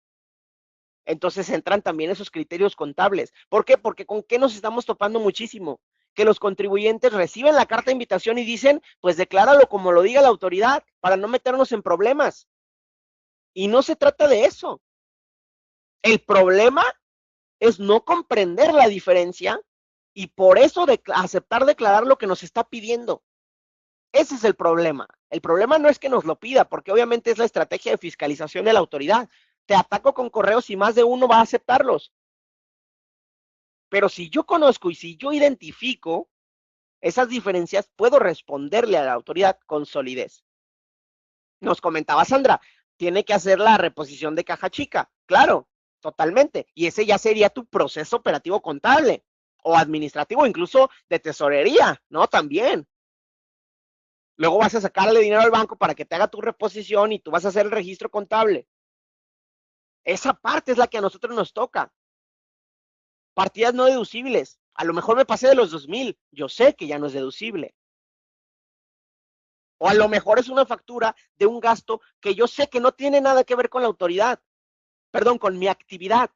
Speaker 1: Entonces entran también esos criterios contables. ¿Por qué? Porque con qué nos estamos topando muchísimo. Que los contribuyentes reciben la carta de invitación y dicen, pues decláralo como lo diga la autoridad para no meternos en problemas. Y no se trata de eso. El problema es no comprender la diferencia y por eso aceptar declarar lo que nos está pidiendo. Ese es el problema. El problema no es que nos lo pida, porque obviamente es la estrategia de fiscalización de la autoridad. Te ataco con correos y más de uno va a aceptarlos. Pero si yo conozco y si yo identifico esas diferencias, puedo responderle a la autoridad con solidez. Nos comentaba Sandra, tiene que hacer la reposición de caja chica. Claro, totalmente. Y ese ya sería tu proceso operativo contable o administrativo, incluso de tesorería, ¿no? También. Luego vas a sacarle dinero al banco para que te haga tu reposición y tú vas a hacer el registro contable. Esa parte es la que a nosotros nos toca. Partidas no deducibles. A lo mejor me pasé de los 2,000. Yo sé que ya no es deducible. O a lo mejor es una factura de un gasto que yo sé que no tiene nada que ver con la autoridad. Perdón, con mi actividad.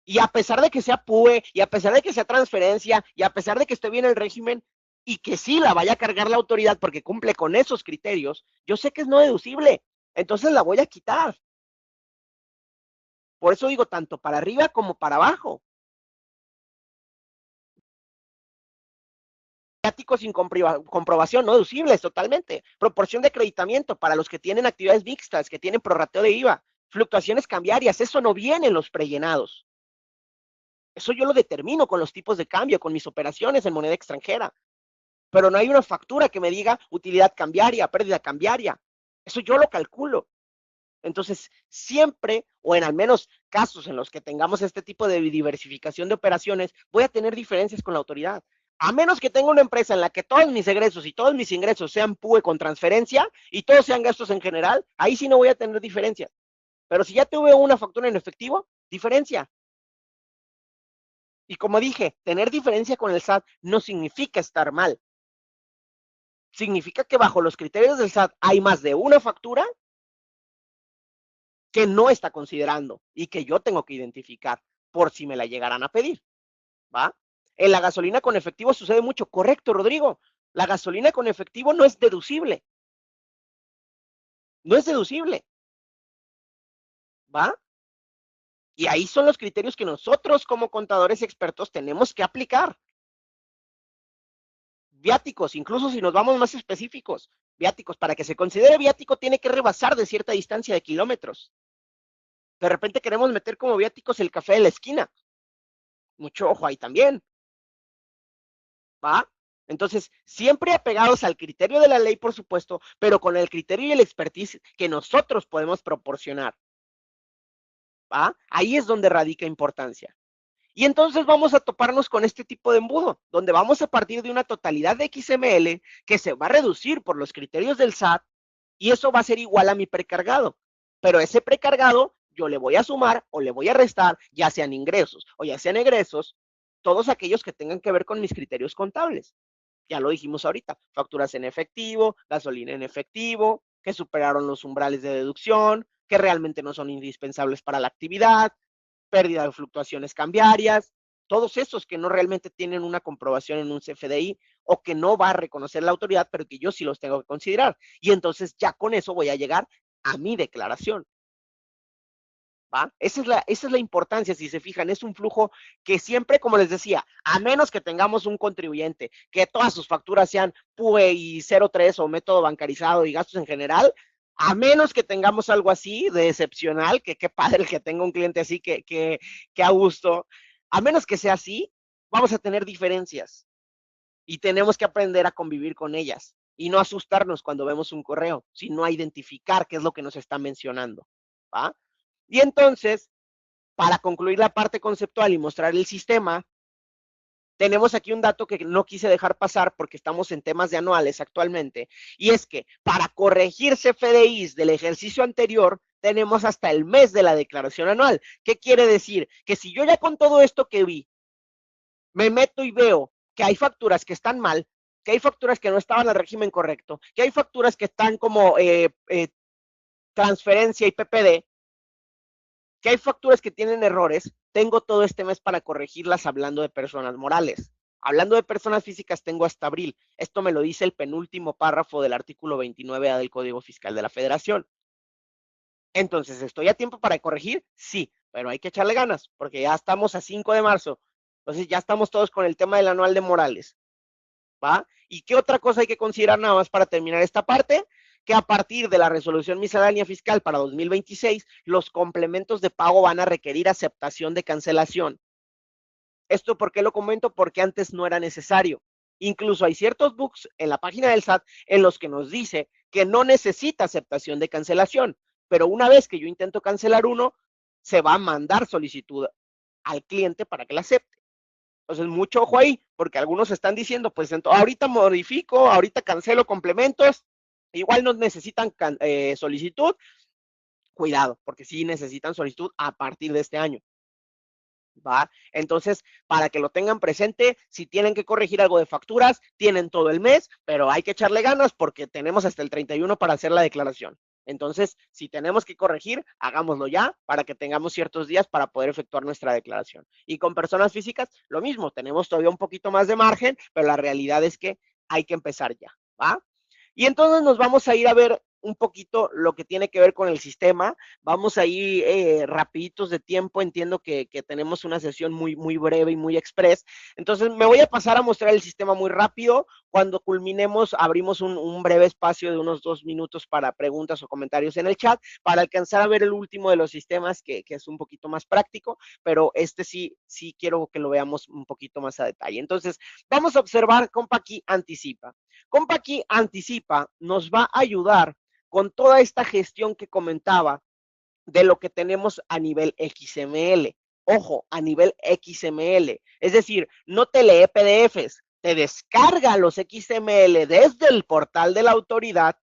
Speaker 1: Y a pesar de que sea PUE, y a pesar de que sea transferencia, y a pesar de que esté bien el régimen, y que sí la vaya a cargar la autoridad porque cumple con esos criterios, yo sé que es no deducible. Entonces la voy a quitar. Por eso digo, tanto para arriba como para abajo. Viáticos sin comprobación, no deducibles totalmente. Proporción de acreditamiento para los que tienen actividades mixtas, que tienen prorrateo de IVA. Fluctuaciones cambiarias, eso no viene en los prellenados. Eso yo lo determino con los tipos de cambio, con mis operaciones en moneda extranjera. Pero no hay una factura que me diga utilidad cambiaria, pérdida cambiaria. Eso yo lo calculo. Entonces, siempre, o en al menos casos en los que tengamos este tipo de diversificación de operaciones, voy a tener diferencias con la autoridad. A menos que tenga una empresa en la que todos mis egresos y todos mis ingresos sean PUE con transferencia y todos sean gastos en general, ahí sí no voy a tener diferencias. Pero si ya tuve una factura en efectivo, diferencia. Y como dije, tener diferencia con el SAT no significa estar mal. Significa que bajo los criterios del SAT hay más de una factura que no está considerando y que yo tengo que identificar por si me la llegaran a pedir, ¿va? En la gasolina con efectivo sucede mucho. Correcto, Rodrigo. La gasolina con efectivo no es deducible. No es deducible, ¿va? Y ahí son los criterios que nosotros como contadores expertos tenemos que aplicar. Viáticos, incluso si nos vamos más específicos, viáticos, para que se considere viático tiene que rebasar de cierta distancia de kilómetros. De repente queremos meter como viáticos el café de la esquina. Mucho ojo ahí también, ¿va? Entonces, siempre apegados al criterio de la ley, por supuesto, pero con el criterio y el expertise que nosotros podemos proporcionar, ¿va? Ahí es donde radica importancia. Y entonces vamos a toparnos con este tipo de embudo, donde vamos a partir de una totalidad de XML que se va a reducir por los criterios del SAT y eso va a ser igual a mi precargado. Pero ese precargado yo le voy a sumar o le voy a restar, ya sean ingresos o ya sean egresos, todos aquellos que tengan que ver con mis criterios contables. Ya lo dijimos ahorita, facturas en efectivo, gasolina en efectivo, que superaron los umbrales de deducción, que realmente no son indispensables para la actividad, pérdida de fluctuaciones cambiarias, todos esos que no realmente tienen una comprobación en un CFDI o que no va a reconocer la autoridad, pero que yo sí los tengo que considerar. Y entonces ya con eso voy a llegar a mi declaración. ¿Va? Esa es la importancia, si se fijan, es un flujo que siempre, como les decía, a menos que tengamos un contribuyente, que todas sus facturas sean PUE y 03 o método bancarizado y gastos en general, a menos que tengamos algo así de excepcional, que qué padre que tenga un cliente así, que a gusto, a menos que sea así, vamos a tener diferencias y tenemos que aprender a convivir con ellas y no asustarnos cuando vemos un correo, sino a identificar qué es lo que nos está mencionando. ¿Va? Y entonces, para concluir la parte conceptual y mostrar el sistema, tenemos aquí un dato que no quise dejar pasar porque estamos en temas de anuales actualmente, y es que para corregir CFDIs del ejercicio anterior, tenemos hasta el mes de la declaración anual. ¿Qué quiere decir? Que si yo ya con todo esto que vi, me meto y veo que hay facturas que están mal, que hay facturas que no estaban al régimen correcto, que hay facturas que están como transferencia y PPD, que hay facturas que tienen errores, tengo todo este mes para corregirlas hablando de personas morales. Hablando de personas físicas, tengo hasta abril. Esto me lo dice el penúltimo párrafo del artículo 29A del Código Fiscal de la Federación. Entonces, ¿estoy a tiempo para corregir? Sí, pero hay que echarle ganas, porque ya estamos a 5 de marzo. Entonces, ya estamos todos con el tema del anual de Morales. ¿Va? ¿Y qué otra cosa hay que considerar nada más para terminar esta parte? Que a partir de la resolución miscelánea fiscal para 2026, los complementos de pago van a requerir aceptación de cancelación. ¿Esto por qué lo comento? Porque antes no era necesario. Incluso hay ciertos bugs en la página del SAT en los que nos dice que no necesita aceptación de cancelación, pero una vez que yo intento cancelar uno, se va a mandar solicitud al cliente para que la acepte. Entonces, mucho ojo ahí, porque algunos están diciendo, pues ahorita modifico, ahorita cancelo complementos, igual no necesitan solicitud, cuidado, porque sí necesitan solicitud a partir de este año. ¿Va? Entonces, para que lo tengan presente, si tienen que corregir algo de facturas, tienen todo el mes, pero hay que echarle ganas porque tenemos hasta el 31 para hacer la declaración. Entonces, si tenemos que corregir, hagámoslo ya para que tengamos ciertos días para poder efectuar nuestra declaración. Y con personas físicas, lo mismo, tenemos todavía un poquito más de margen, pero la realidad es que hay que empezar ya, ¿va? Y entonces nos vamos a ir a ver un poquito lo que tiene que ver con el sistema. Vamos ahí rapiditos de tiempo. Entiendo que tenemos una sesión muy breve y muy express. Entonces me voy a pasar a mostrar el sistema muy rápido. Cuando culminemos, abrimos un breve espacio de unos 2 minutos para preguntas o comentarios en el chat, para alcanzar a ver el último de los sistemas, que es un poquito más práctico, pero este sí quiero que lo veamos un poquito más a detalle. Entonces, vamos a observar CompaKey Anticipa. CompaKey Anticipa nos va a ayudar con toda esta gestión que comentaba de lo que tenemos a nivel XML. Ojo, a nivel XML. Es decir, no te lee PDFs, te descarga los XML desde el portal de la autoridad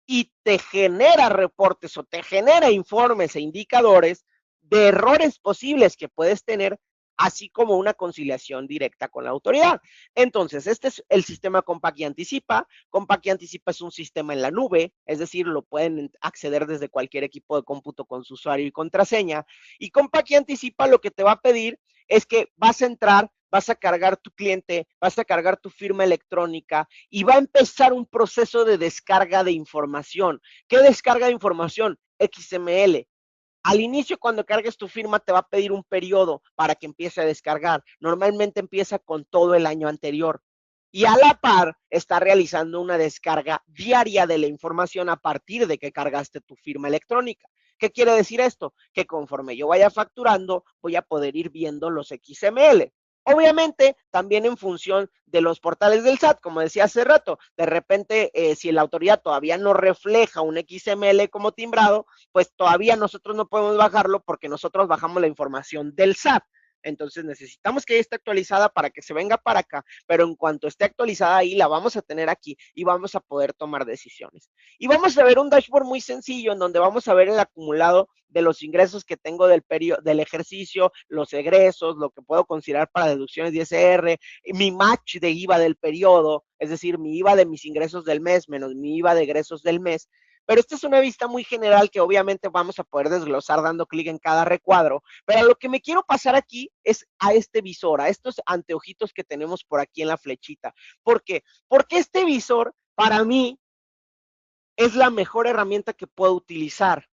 Speaker 1: y te genera reportes o te genera informes e indicadores de errores posibles que puedes tener, así como una conciliación directa con la autoridad. Entonces, este es el sistema CompaKey Anticipa. CompaKey Anticipa es un sistema en la nube, es decir, lo pueden acceder desde cualquier equipo de cómputo con su usuario y contraseña. Y CompaKey Anticipa lo que te va a pedir es que vas a entrar, vas a cargar tu cliente, vas a cargar tu firma electrónica y va a empezar un proceso de descarga de información. ¿Qué descarga de información? XML. Al inicio, cuando cargues tu firma, te va a pedir un periodo para que empiece a descargar. Normalmente empieza con todo el año anterior. Y a la par, está realizando una descarga diaria de la información a partir de que cargaste tu firma electrónica. ¿Qué quiere decir esto? Que conforme yo vaya facturando, voy a poder ir viendo los XML. Obviamente, también en función de los portales del SAT, como decía hace rato, de repente, si la autoridad todavía no refleja un XML como timbrado, pues todavía nosotros no podemos bajarlo porque nosotros bajamos la información del SAT. Entonces necesitamos que esté actualizada para que se venga para acá, pero en cuanto esté actualizada ahí, la vamos a tener aquí y vamos a poder tomar decisiones. Y vamos a ver un dashboard muy sencillo en donde vamos a ver el acumulado de los ingresos que tengo del ejercicio, los egresos, lo que puedo considerar para deducciones de ISR, mi match de IVA del periodo, es decir, mi IVA de mis ingresos del mes menos mi IVA de egresos del mes. Pero esta es una vista muy general que obviamente vamos a poder desglosar dando clic en cada recuadro. Pero a lo que me quiero pasar aquí es a este visor, a estos anteojitos que tenemos por aquí en la flechita. ¿Por qué? Porque este visor, para mí, es la mejor herramienta que puedo utilizar,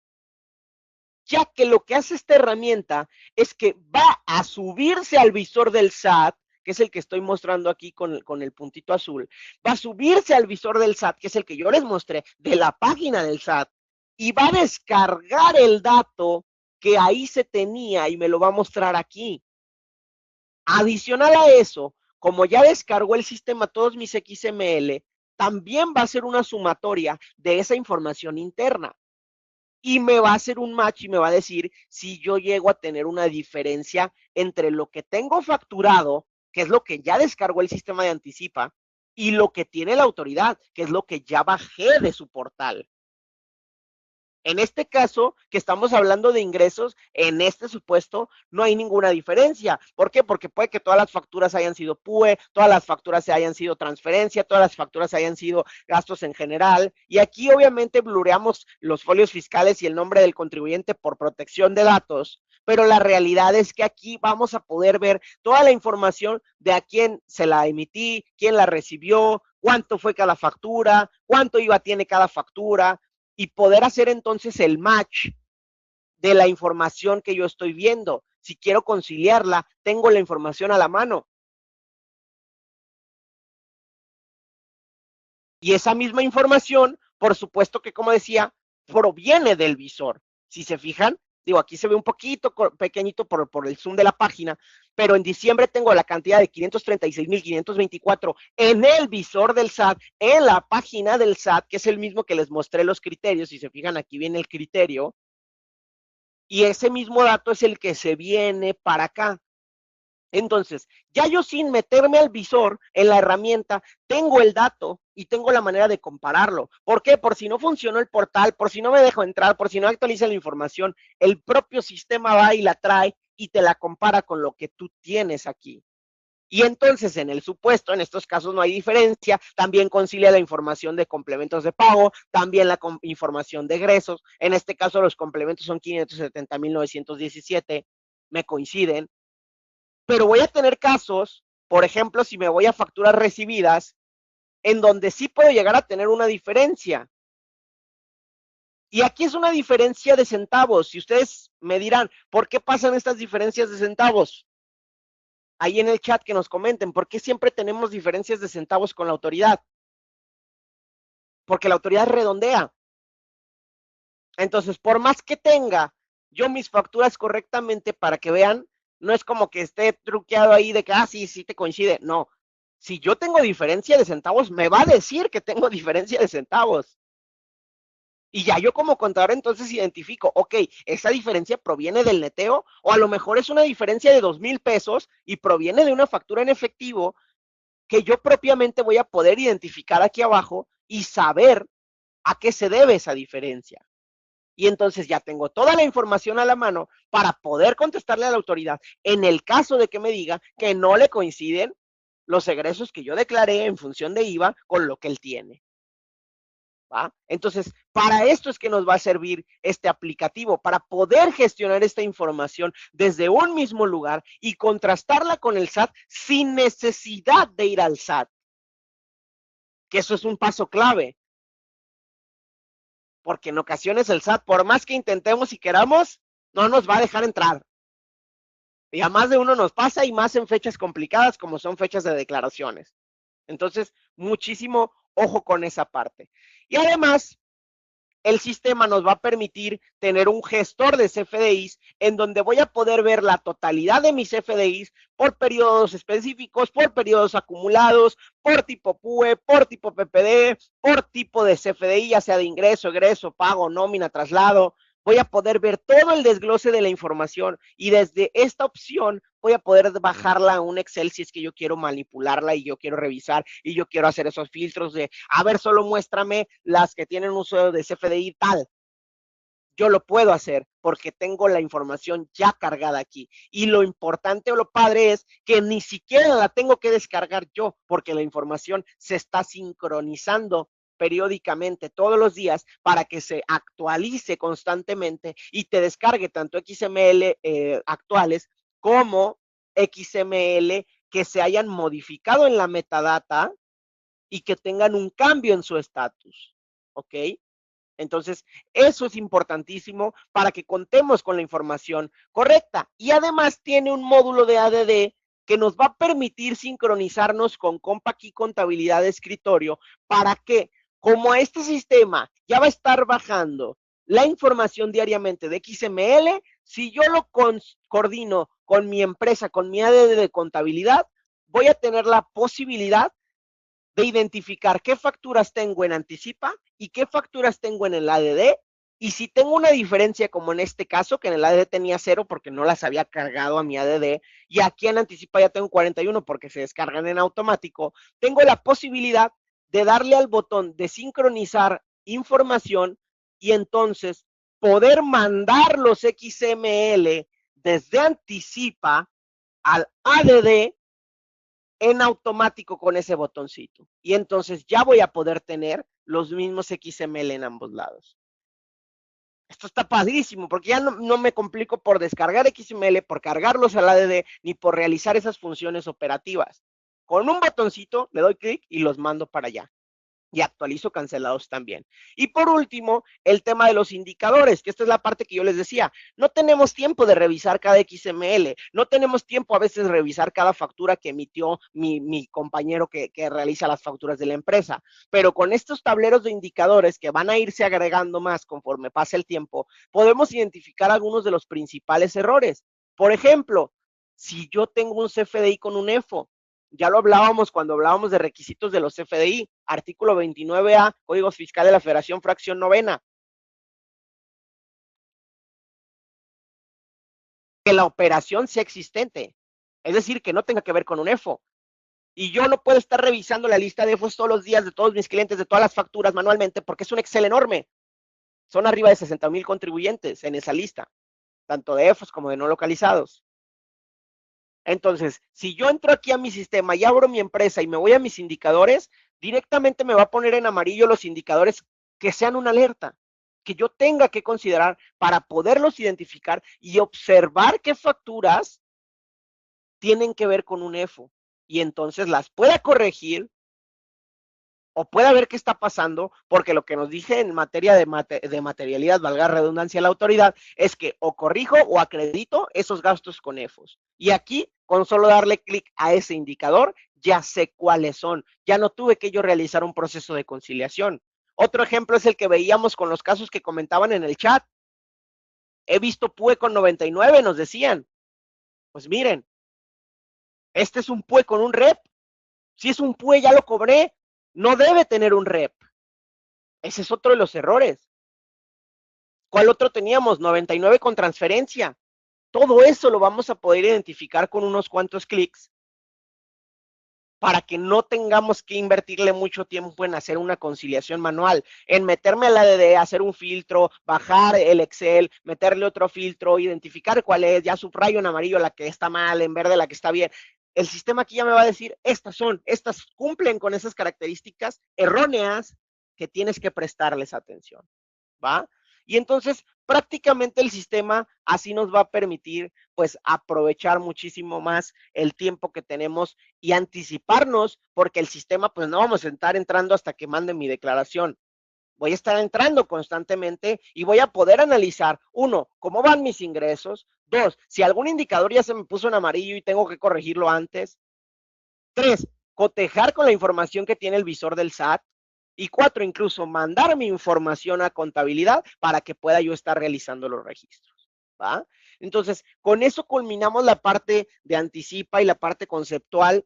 Speaker 1: ya que lo que hace esta herramienta es que va a subirse al visor del SAT, que es el que estoy mostrando aquí con el puntito azul, va a subirse al visor del SAT, que es el que yo les mostré, de la página del SAT, y va a descargar el dato que ahí se tenía y me lo va a mostrar aquí. Adicional a eso, como ya descargó el sistema todos mis XML, también va a hacer una sumatoria de esa información interna y me va a hacer un match y me va a decir si yo llego a tener una diferencia entre lo que tengo facturado, que es lo que ya descargó el sistema de Anticipa, y lo que tiene la autoridad, que es lo que ya bajé de su portal. En este caso, que estamos hablando de ingresos, en este supuesto no hay ninguna diferencia. ¿Por qué? Porque puede que todas las facturas hayan sido PUE, todas las facturas hayan sido transferencia, todas las facturas hayan sido gastos en general. Y aquí obviamente blureamos los folios fiscales y el nombre del contribuyente por protección de datos. Pero la realidad es que aquí vamos a poder ver toda la información de a quién se la emití, quién la recibió, cuánto fue cada factura, cuánto IVA tiene cada factura, y poder hacer entonces el match de la información que yo estoy viendo. Si quiero conciliarla, tengo la información a la mano. Y esa misma información, por supuesto que, como decía, proviene del visor. Si se fijan, digo, aquí se ve un poquito pequeñito por el zoom de la página, pero en diciembre tengo la cantidad de 536,524 en el visor del SAT, en la página del SAT, que es el mismo que les mostré los criterios. Si se fijan, aquí viene el criterio, y ese mismo dato es el que se viene para acá. Entonces, ya yo sin meterme al visor en la herramienta, tengo el dato y tengo la manera de compararlo. ¿Por qué? Por si no funcionó el portal, por si no me dejo entrar, por si no actualiza la información, el propio sistema va y la trae y te la compara con lo que tú tienes aquí. Y entonces, en el supuesto, en estos casos no hay diferencia, también concilia la información de complementos de pago, también la información de egresos. En este caso, los complementos son 570,917, me coinciden. Pero voy a tener casos, por ejemplo, si me voy a facturas recibidas, en donde sí puedo llegar a tener una diferencia. Y aquí es una diferencia de centavos. Si ustedes me dirán, ¿por qué pasan estas diferencias de centavos? Ahí en el chat que nos comenten, ¿por qué siempre tenemos diferencias de centavos con la autoridad? Porque la autoridad redondea. Entonces, por más que tenga yo mis facturas correctamente para que vean, no es como que esté truqueado ahí de que, sí, sí te coincide. No. Si yo tengo diferencia de centavos, me va a decir que tengo diferencia de centavos. Y ya yo como contador entonces identifico, ok, esa diferencia proviene del neteo o a lo mejor es una diferencia de 2,000 pesos y proviene de una factura en efectivo que yo propiamente voy a poder identificar aquí abajo y saber a qué se debe esa diferencia. Y entonces ya tengo toda la información a la mano para poder contestarle a la autoridad en el caso de que me diga que no le coinciden los egresos que yo declaré en función de IVA con lo que él tiene. ¿Va? Entonces, para esto es que nos va a servir este aplicativo, para poder gestionar esta información desde un mismo lugar y contrastarla con el SAT sin necesidad de ir al SAT. Que eso es un paso clave. Porque en ocasiones el SAT, por más que intentemos y queramos, no nos va a dejar entrar. Y a más de uno nos pasa y más en fechas complicadas como son fechas de declaraciones. Entonces, muchísimo ojo con esa parte. Y además, el sistema nos va a permitir tener un gestor de CFDIs en donde voy a poder ver la totalidad de mis CFDIs por periodos específicos, por periodos acumulados, por tipo PUE, por tipo PPD, por tipo de CFDI, ya sea de ingreso, egreso, pago, nómina, traslado. Voy a poder ver todo el desglose de la información y desde esta opción voy a poder bajarla a un Excel si es que yo quiero manipularla y yo quiero revisar y yo quiero hacer esos filtros de, a ver, solo muéstrame las que tienen uso de CFDI tal. Yo lo puedo hacer porque tengo la información ya cargada aquí. Y lo importante o lo padre es que ni siquiera la tengo que descargar yo porque la información se está sincronizando periódicamente todos los días para que se actualice constantemente y te descargue tanto XML actuales como XML que se hayan modificado en la metadata y que tengan un cambio en su estatus. ¿Ok? Entonces, eso es importantísimo para que contemos con la información correcta. Y además tiene un módulo de ADD que nos va a permitir sincronizarnos con CompaKey Contabilidad de Escritorio para que, como este sistema ya va a estar bajando la información diariamente de XML, si yo lo coordino con mi empresa, con mi ADD de contabilidad, voy a tener la posibilidad de identificar qué facturas tengo en Anticipa y qué facturas tengo en el ADD. Y si tengo una diferencia, como en este caso, que en el ADD tenía 0 porque no las había cargado a mi ADD, y aquí en Anticipa ya tengo 41 porque se descargan en automático, tengo la posibilidad de darle al botón de sincronizar información y entonces poder mandar los XML desde Anticipa al ADD en automático con ese botoncito. Y entonces ya voy a poder tener los mismos XML en ambos lados. Esto está padrísimo porque ya no me complico por descargar XML, por cargarlos al ADD, ni por realizar esas funciones operativas. Con un botoncito le doy clic y los mando para allá. Y actualizo cancelados también. Y por último, el tema de los indicadores, que esta es la parte que yo les decía. No tenemos tiempo de revisar cada XML, no tenemos tiempo a veces de revisar cada factura que emitió mi compañero que realiza las facturas de la empresa. Pero con estos tableros de indicadores que van a irse agregando más conforme pase el tiempo, podemos identificar algunos de los principales errores. Por ejemplo, si yo tengo un CFDI con un EFO, ya lo hablábamos cuando hablábamos de requisitos de los CFDI, artículo 29A, Código Fiscal de la Federación, fracción novena. Que la operación sea existente, es decir, que no tenga que ver con un EFO. Y yo no puedo estar revisando la lista de EFOs todos los días de todos mis clientes, de todas las facturas manualmente, porque es un Excel enorme. Son arriba de 60,000 contribuyentes en esa lista, tanto de EFOs como de no localizados. Entonces, si yo entro aquí a mi sistema y abro mi empresa y me voy a mis indicadores, directamente me va a poner en amarillo los indicadores que sean una alerta, que yo tenga que considerar para poderlos identificar y observar qué facturas tienen que ver con un EFO. Y entonces las pueda corregir o puede haber qué está pasando, porque lo que nos dice en materia de materialidad, valga redundancia la autoridad, es que o corrijo o acredito esos gastos con EFOS. Y aquí, con solo darle clic a ese indicador, ya sé cuáles son. Ya no tuve que yo realizar un proceso de conciliación. Otro ejemplo es el que veíamos con los casos que comentaban en el chat. He visto PUE con 99, nos decían. Pues miren, este es un PUE con un rep. Si es un PUE, ya lo cobré. No debe tener un rep. Ese es otro de los errores. ¿Cuál otro teníamos? 99 con transferencia. Todo eso lo vamos a poder identificar con unos cuantos clics para que no tengamos que invertirle mucho tiempo en hacer una conciliación manual, en meterme a la DD, hacer un filtro, bajar el Excel, meterle otro filtro, identificar cuál es, ya subrayo en amarillo la que está mal, en verde la que está bien. El sistema aquí ya me va a decir, estas cumplen con esas características erróneas que tienes que prestarles atención, ¿va? Y entonces prácticamente el sistema así nos va a permitir pues aprovechar muchísimo más el tiempo que tenemos y anticiparnos, porque el sistema pues no vamos a estar entrando hasta que mande mi declaración. Voy a estar entrando constantemente y voy a poder analizar, uno, cómo van mis ingresos, dos, si algún indicador ya se me puso en amarillo y tengo que corregirlo antes, tres, cotejar con la información que tiene el visor del SAT, y cuatro, incluso mandar mi información a contabilidad para que pueda yo estar realizando los registros, ¿va? Entonces, con eso culminamos la parte de anticipa y la parte conceptual.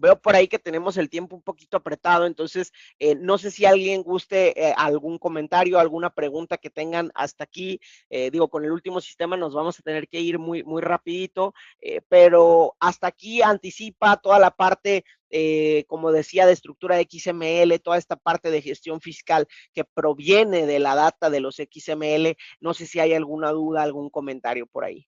Speaker 1: Veo por ahí que tenemos el tiempo un poquito apretado, entonces no sé si alguien guste algún comentario, alguna pregunta que tengan hasta aquí. Digo, con el último sistema nos vamos a tener que ir muy, muy rapidito, pero hasta aquí anticipa toda la parte, como decía, de estructura XML, toda esta parte de gestión fiscal que proviene de la data de los XML. No sé si hay alguna duda, algún comentario por ahí.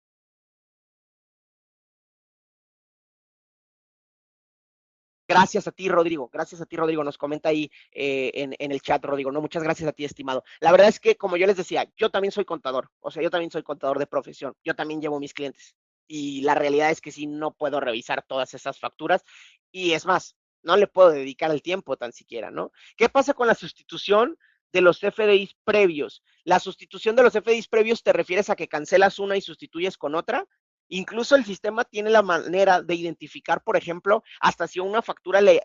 Speaker 1: Gracias a ti, Rodrigo. Gracias a ti, Rodrigo. Nos comenta ahí en el chat, Rodrigo. No, muchas gracias a ti, estimado. La verdad es que, como yo les decía, yo también soy contador. O sea, yo también soy contador de profesión. Yo también llevo mis clientes. Y la realidad es que sí, no puedo revisar todas esas facturas. Y es más, no le puedo dedicar el tiempo tan siquiera, ¿no? ¿Qué pasa con la sustitución de los FDIs previos? La sustitución de los FDIs previos te refieres a que cancelas una y sustituyes con otra. Incluso el sistema tiene la manera de identificar, por ejemplo, hasta si a una factura le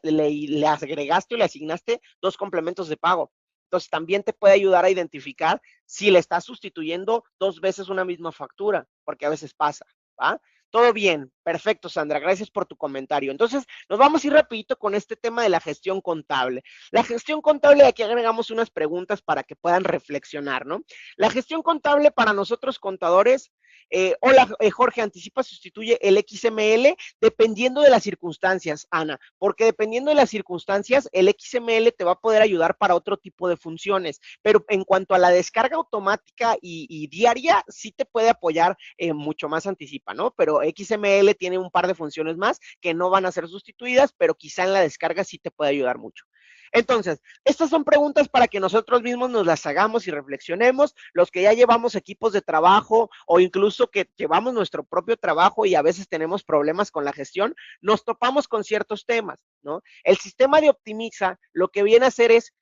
Speaker 1: agregaste o le asignaste dos complementos de pago. Entonces, también te puede ayudar a identificar si le estás sustituyendo dos veces una misma factura, porque a veces pasa, ¿va? Todo bien, perfecto, Sandra, gracias por tu comentario. Entonces, nos vamos a ir rapidito con este tema de la gestión contable. La gestión contable, aquí agregamos unas preguntas para que puedan reflexionar, ¿no? La gestión contable para nosotros contadores, hola Jorge, anticipa, sustituye el XML dependiendo de las circunstancias, Ana, porque dependiendo de las circunstancias, el XML te va a poder ayudar para otro tipo de funciones, pero en cuanto a la descarga automática y diaria, sí te puede apoyar mucho más anticipa, ¿no? Pero XML tiene un par de funciones más que no van a ser sustituidas, pero quizá en la descarga sí te puede ayudar mucho. Entonces, estas son preguntas para que nosotros mismos nos las hagamos y reflexionemos. Los que ya llevamos equipos de trabajo o incluso que llevamos nuestro propio trabajo y a veces tenemos problemas con la gestión, nos topamos con ciertos temas, ¿no? El sistema de Optimiza lo que viene a hacer es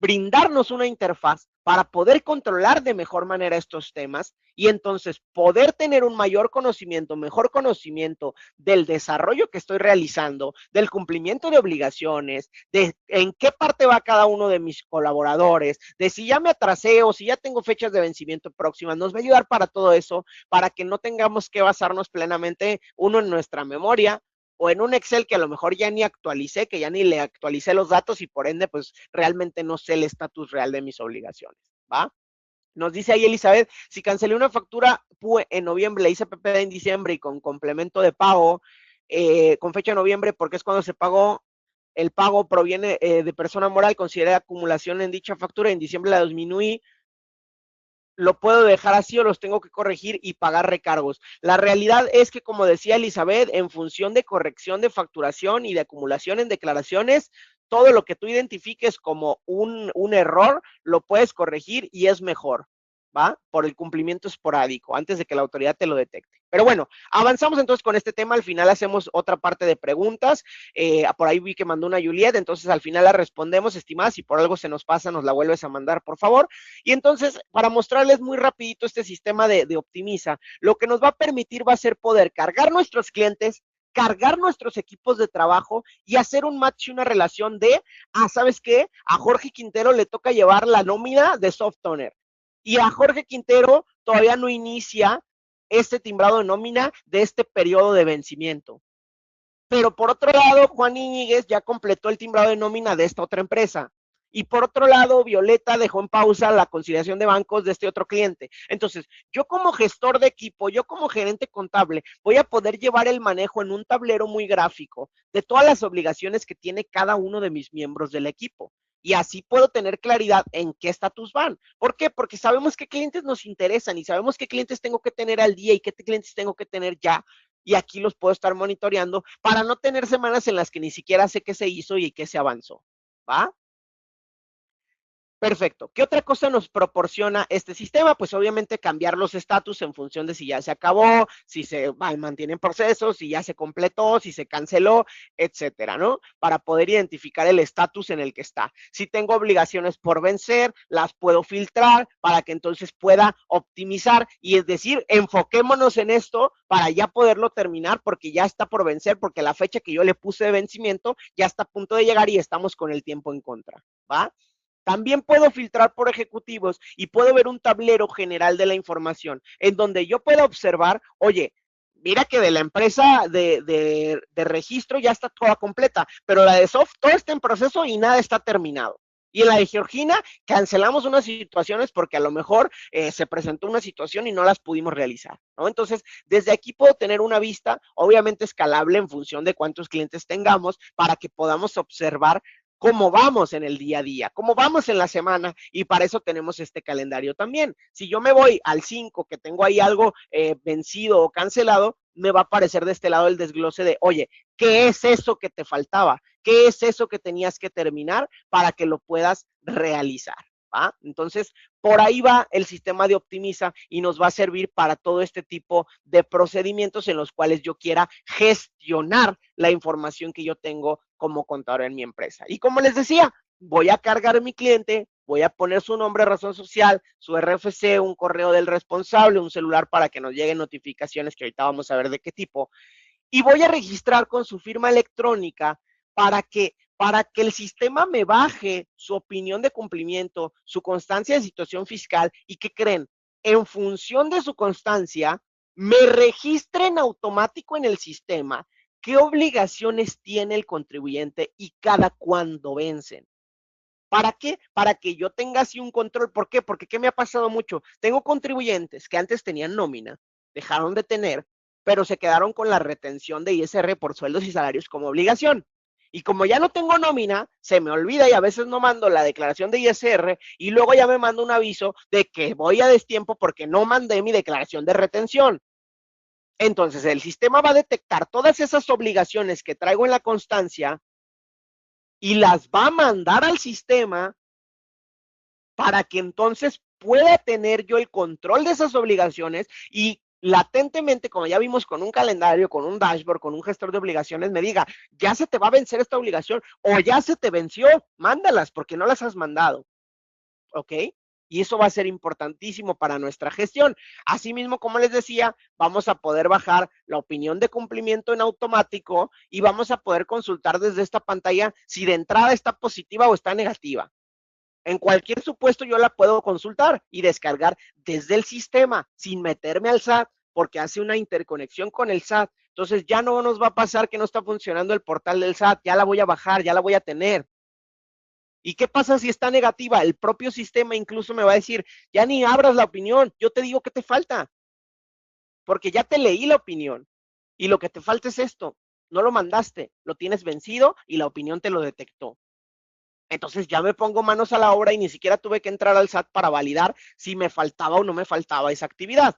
Speaker 1: brindarnos una interfaz para poder controlar de mejor manera estos temas y entonces poder tener un mayor conocimiento, mejor conocimiento del desarrollo que estoy realizando, del cumplimiento de obligaciones, de en qué parte va cada uno de mis colaboradores, de si ya me atrasé o si ya tengo fechas de vencimiento próximas. Nos va a ayudar para todo eso, para que no tengamos que basarnos plenamente uno en nuestra memoria o en un Excel que a lo mejor ya ni actualicé, que ya ni le actualicé los datos y por ende, pues realmente no sé el estatus real de mis obligaciones, ¿va? Nos dice ahí Elizabeth, si cancelé una factura en noviembre, le hice PPD en diciembre y con complemento de pago, con fecha de noviembre, porque es cuando se pagó, el pago proviene de persona moral, considera acumulación en dicha factura, en diciembre la disminuí, lo puedo dejar así o los tengo que corregir y pagar recargos. La realidad es que, como decía Elizabeth, en función de corrección de facturación y de acumulación en declaraciones, todo lo que tú identifiques como un error, lo puedes corregir y es mejor. ¿va? Por el cumplimiento esporádico, antes de que la autoridad te lo detecte. Pero bueno, avanzamos entonces con este tema. Al final hacemos otra parte de preguntas. Por ahí vi que mandó una Juliet, entonces al final la respondemos, estimada. Si por algo se nos pasa, nos la vuelves a mandar, por favor. Y entonces, para mostrarles muy rapidito este sistema de Optimiza, lo que nos va a permitir va a ser poder cargar nuestros clientes, cargar nuestros equipos de trabajo y hacer un match y una relación de, ¿sabes qué? A Jorge Quintero le toca llevar la nómina de Softowner y a Jorge Quintero todavía no inicia este timbrado de nómina de este periodo de vencimiento. Pero por otro lado, Juan Iñiguez ya completó el timbrado de nómina de esta otra empresa. Y por otro lado, Violeta dejó en pausa la conciliación de bancos de este otro cliente. Entonces, yo como gestor de equipo, yo como gerente contable, voy a poder llevar el manejo en un tablero muy gráfico de todas las obligaciones que tiene cada uno de mis miembros del equipo. Y así puedo tener claridad en qué estatus van. ¿Por qué? Porque sabemos qué clientes nos interesan y sabemos qué clientes tengo que tener al día y qué clientes tengo que tener ya, y aquí los puedo estar monitoreando para no tener semanas en las que ni siquiera sé qué se hizo y qué se avanzó, ¿va? Perfecto. ¿Qué otra cosa nos proporciona este sistema? Pues obviamente cambiar los estatus en función de si ya se acabó, si se mantiene en proceso, si ya se completó, si se canceló, etcétera, ¿no? Para poder identificar el estatus en el que está. Si tengo obligaciones por vencer, las puedo filtrar para que entonces pueda optimizar y es decir, enfoquémonos en esto para ya poderlo terminar porque ya está por vencer, porque la fecha que yo le puse de vencimiento ya está a punto de llegar y estamos con el tiempo en contra, ¿va? También puedo filtrar por ejecutivos y puedo ver un tablero general de la información en donde yo pueda observar, oye, mira que de la empresa de registro ya está toda completa, pero la de soft todo está en proceso y nada está terminado. Y en la de Georgina cancelamos unas situaciones porque a lo mejor se presentó una situación y no las pudimos realizar, ¿no? Entonces, desde aquí puedo tener una vista, obviamente escalable en función de cuántos clientes tengamos, para que podamos observar cómo vamos en el día a día, cómo vamos en la semana, y para eso tenemos este calendario también. Si yo me voy al 5, que tengo ahí algo vencido o cancelado, me va a aparecer de este lado el desglose de, oye, ¿qué es eso que te faltaba? ¿Qué es eso que tenías que terminar para que lo puedas realizar? ¿Va? Entonces, por ahí va el sistema de Optimiza y nos va a servir para todo este tipo de procedimientos en los cuales yo quiera gestionar la información que yo tengo como contador en mi empresa. Y como les decía, voy a cargar a mi cliente, voy a poner su nombre, razón social, su RFC, un correo del responsable, un celular para que nos lleguen notificaciones, que ahorita vamos a ver de qué tipo, y voy a registrar con su firma electrónica para que el sistema me baje su opinión de cumplimiento, su constancia de situación fiscal y que creen, en función de su constancia, me registre en automático en el sistema qué obligaciones tiene el contribuyente y cada cuándo vencen. ¿Para qué? Para que yo tenga así un control. ¿Por qué? Porque ¿qué me ha pasado mucho? Tengo contribuyentes que antes tenían nómina, dejaron de tener, pero se quedaron con la retención de ISR por sueldos y salarios como obligación. Y como ya no tengo nómina, se me olvida y a veces no mando la declaración de ISR y luego ya me mando un aviso de que voy a destiempo porque no mandé mi declaración de retención. Entonces el sistema va a detectar todas esas obligaciones que traigo en la constancia y las va a mandar al sistema para que entonces pueda tener yo el control de esas obligaciones y latentemente, como ya vimos con un calendario, con un dashboard, con un gestor de obligaciones, me diga, ya se te va a vencer esta obligación o ya se te venció, mándalas porque no las has mandado, ¿ok? Y eso va a ser importantísimo para nuestra gestión. Asimismo, como les decía, vamos a poder bajar la opinión de cumplimiento en automático y vamos a poder consultar desde esta pantalla si de entrada está positiva o está negativa. En cualquier supuesto yo la puedo consultar y descargar desde el sistema sin meterme al SAT porque hace una interconexión con el SAT. Entonces ya no nos va a pasar que no está funcionando el portal del SAT, ya la voy a bajar, ya la voy a tener. ¿Y qué pasa si está negativa? El propio sistema incluso me va a decir, ya ni abras la opinión, yo te digo qué te falta, porque ya te leí la opinión y lo que te falta es esto, no lo mandaste, lo tienes vencido y la opinión te lo detectó. Entonces ya me pongo manos a la obra y ni siquiera tuve que entrar al SAT para validar si me faltaba o no me faltaba esa actividad.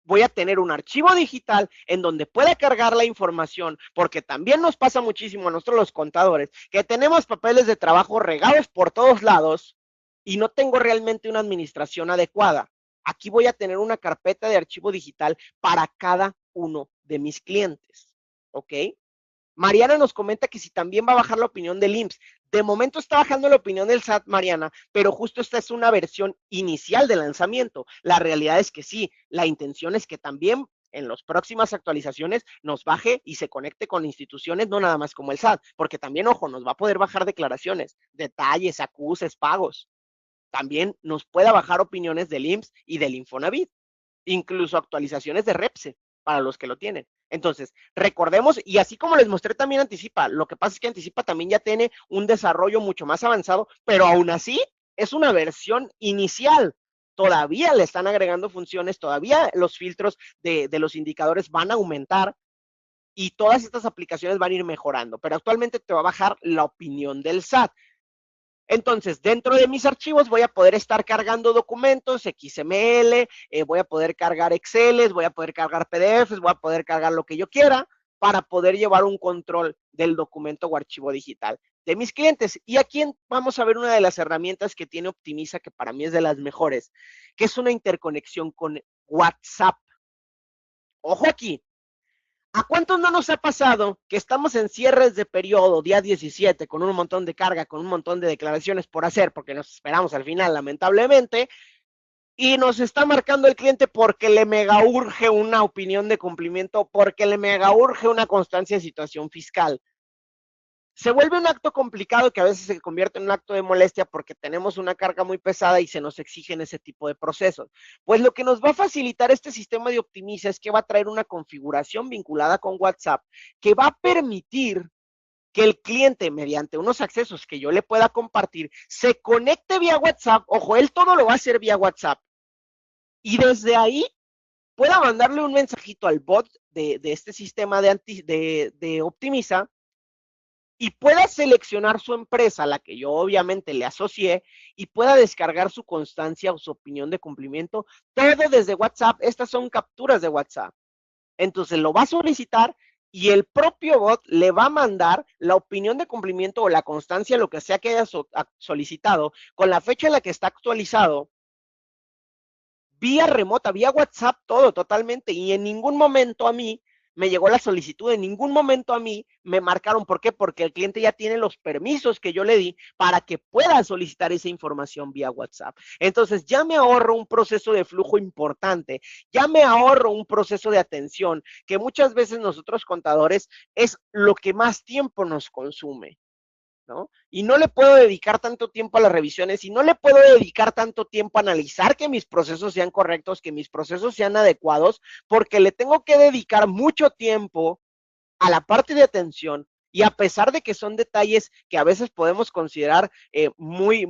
Speaker 1: Voy a tener un archivo digital en donde pueda cargar la información, porque también nos pasa muchísimo a nosotros los contadores, que tenemos papeles de trabajo regados por todos lados y no tengo realmente una administración adecuada. Aquí voy a tener una carpeta de archivo digital para cada uno de mis clientes, ¿ok? Mariana nos comenta que si también va a bajar la opinión del IMSS. De momento está bajando la opinión del SAT, Mariana, pero justo esta es una versión inicial de lanzamiento. La realidad es que sí, la intención es que también en las próximas actualizaciones nos baje y se conecte con instituciones, no nada más como el SAT, porque también, ojo, nos va a poder bajar declaraciones, detalles, acuses, pagos. También nos pueda bajar opiniones del IMSS y del Infonavit, incluso actualizaciones de REPSE para los que lo tienen. Entonces, recordemos, y así como les mostré también Anticipa, lo que pasa es que Anticipa también ya tiene un desarrollo mucho más avanzado, pero aún así es una versión inicial. Todavía le están agregando funciones, todavía los filtros de los indicadores van a aumentar y todas estas aplicaciones van a ir mejorando, pero actualmente te va a bajar la opinión del SAT. Entonces, dentro de mis archivos voy a poder estar cargando documentos, XML, voy a poder cargar Excel, voy a poder cargar PDFs, voy a poder cargar lo que yo quiera para poder llevar un control del documento o archivo digital de mis clientes. Y aquí vamos a ver una de las herramientas que tiene Optimiza, que para mí es de las mejores, que es una interconexión con WhatsApp. Ojo aquí, ¿a cuántos no nos ha pasado que estamos en cierres de periodo, día 17, con un montón de carga, con un montón de declaraciones por hacer, porque nos esperamos al final, lamentablemente, y nos está marcando el cliente porque le mega urge una opinión de cumplimiento, porque le mega urge una constancia de situación fiscal? Se vuelve un acto complicado que a veces se convierte en un acto de molestia porque tenemos una carga muy pesada y se nos exigen ese tipo de procesos. Pues lo que nos va a facilitar este sistema de Optimiza es que va a traer una configuración vinculada con WhatsApp que va a permitir que el cliente, mediante unos accesos que yo le pueda compartir, se conecte vía WhatsApp. Ojo, él todo lo va a hacer vía WhatsApp. Y desde ahí pueda mandarle un mensajito al bot de este sistema de Optimiza y pueda seleccionar su empresa, a la que yo obviamente le asocié, y pueda descargar su constancia o su opinión de cumplimiento, todo desde WhatsApp. Estas son capturas de WhatsApp. Entonces lo va a solicitar y el propio bot le va a mandar la opinión de cumplimiento o la constancia, lo que sea que haya solicitado, con la fecha en la que está actualizado, vía remota, vía WhatsApp, todo totalmente. Y en ningún momento a mí me llegó la solicitud, en ningún momento a mí me marcaron. ¿Por qué? Porque el cliente ya tiene los permisos que yo le di para que pueda solicitar esa información vía WhatsApp. Entonces ya me ahorro un proceso de flujo importante, ya me ahorro un proceso de atención que muchas veces nosotros contadores es lo que más tiempo nos consume, ¿no? Y no le puedo dedicar tanto tiempo a las revisiones y no le puedo dedicar tanto tiempo a analizar que mis procesos sean correctos, que mis procesos sean adecuados, porque le tengo que dedicar mucho tiempo a la parte de atención. Y a pesar de que son detalles que a veces podemos considerar muy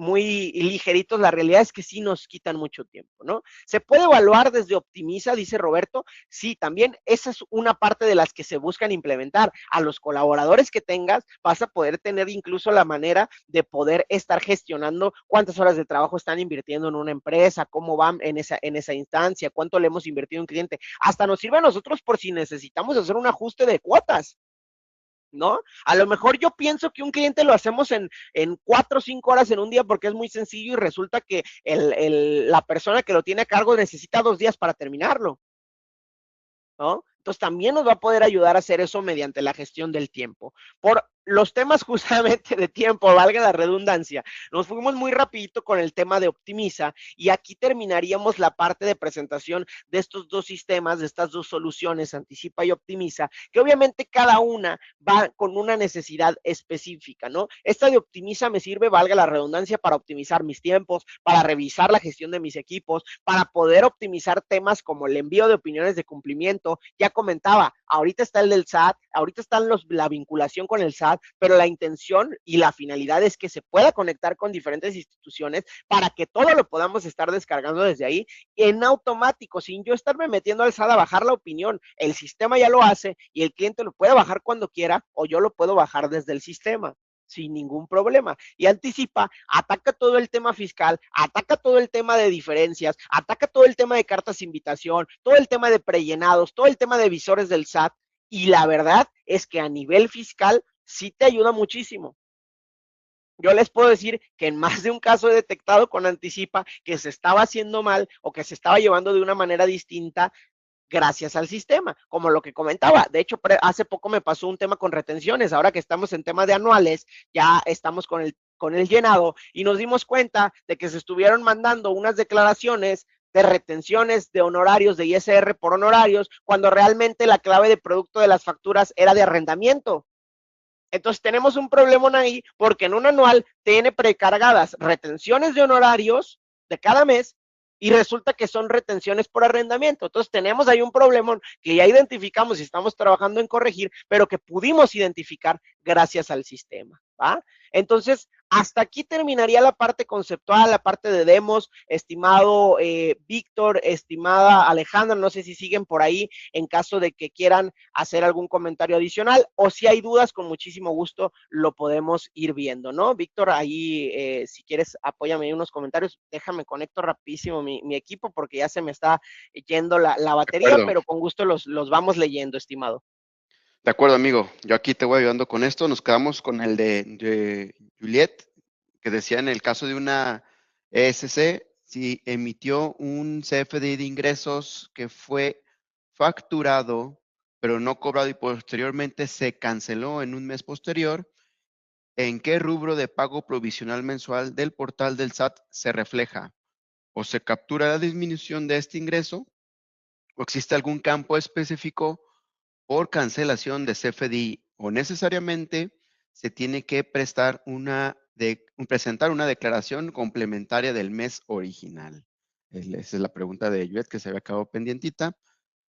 Speaker 1: ligeritos, la realidad es que sí nos quitan mucho tiempo, ¿no? ¿Se puede evaluar desde Optimiza, dice Roberto? Sí, también esa es una parte de las que se buscan implementar. A los colaboradores que tengas vas a poder tener incluso la manera de poder estar gestionando cuántas horas de trabajo están invirtiendo en una empresa, cómo van en esa instancia, cuánto le hemos invertido a un cliente. Hasta nos sirve a nosotros por si necesitamos hacer un ajuste de cuotas, ¿no? A lo mejor yo pienso que un cliente lo hacemos en 4 o 5 horas en un día porque es muy sencillo y resulta que la persona que lo tiene a cargo necesita 2 días para terminarlo, ¿no? Entonces también nos va a poder ayudar a hacer eso mediante la gestión del tiempo. Por los temas justamente de tiempo, valga la redundancia, nos fuimos muy rapidito con el tema de Optimiza y aquí terminaríamos la parte de presentación de estos dos sistemas, de estas dos soluciones, Anticipa y Optimiza, que obviamente cada una va con una necesidad específica, ¿no? Esta de Optimiza me sirve, valga la redundancia, para optimizar mis tiempos, para revisar la gestión de mis equipos, para poder optimizar temas como el envío de opiniones de cumplimiento. Ya comentaba, ahorita está el del SAT, ahorita están la vinculación con el SAT, pero la intención y la finalidad es que se pueda conectar con diferentes instituciones para que todo lo podamos estar descargando desde ahí en automático, sin yo estarme metiendo al SAT a bajar la opinión. El sistema ya lo hace y el cliente lo puede bajar cuando quiera o yo lo puedo bajar desde el sistema sin ningún problema. Y Anticipa ataca todo el tema fiscal, ataca todo el tema de diferencias, ataca todo el tema de cartas de invitación, todo el tema de prellenados, todo el tema de visores del SAT. Y la verdad es que a nivel fiscal sí te ayuda muchísimo. Yo les puedo decir que en más de un caso he detectado con anticipa que se estaba haciendo mal o que se estaba llevando de una manera distinta gracias al sistema, como lo que comentaba. De hecho, hace poco me pasó un tema con retenciones. Ahora que estamos en temas de anuales, ya estamos con el llenado y nos dimos cuenta de que se estuvieron mandando unas declaraciones de retenciones de honorarios de ISR por honorarios, cuando realmente la clave de producto de las facturas era de arrendamiento. Entonces tenemos un problema ahí porque en un anual tiene precargadas retenciones de honorarios de cada mes y resulta que son retenciones por arrendamiento. Entonces tenemos ahí un problema que ya identificamos y estamos trabajando en corregir, pero que pudimos identificar gracias al sistema, ¿va? Entonces, hasta aquí terminaría la parte conceptual, la parte de demos, estimado Víctor, estimada Alejandra, no sé si siguen por ahí en caso de que quieran hacer algún comentario adicional o si hay dudas, con muchísimo gusto lo podemos ir viendo, ¿no? Víctor, ahí si quieres apóyame en unos comentarios, déjame conecto rapidísimo mi equipo porque ya se me está yendo la
Speaker 2: De
Speaker 1: batería,
Speaker 2: acuerdo,
Speaker 1: pero con gusto los vamos leyendo, estimado.
Speaker 2: de acuerdo, amigo. Yo aquí te voy ayudando con esto. Nos quedamos con el de Juliet, que decía en el caso de una ESC, si emitió un CFDI de ingresos que fue facturado, pero no cobrado y posteriormente se canceló en un mes posterior, ¿en qué rubro de pago provisional mensual del portal del SAT se refleja? ¿O se captura la disminución de este ingreso? ¿O existe algún campo específico por cancelación de CFDI? ¿O necesariamente se tiene que presentar una declaración complementaria del mes original? Esa es la pregunta de Juliet que se había quedado pendientita.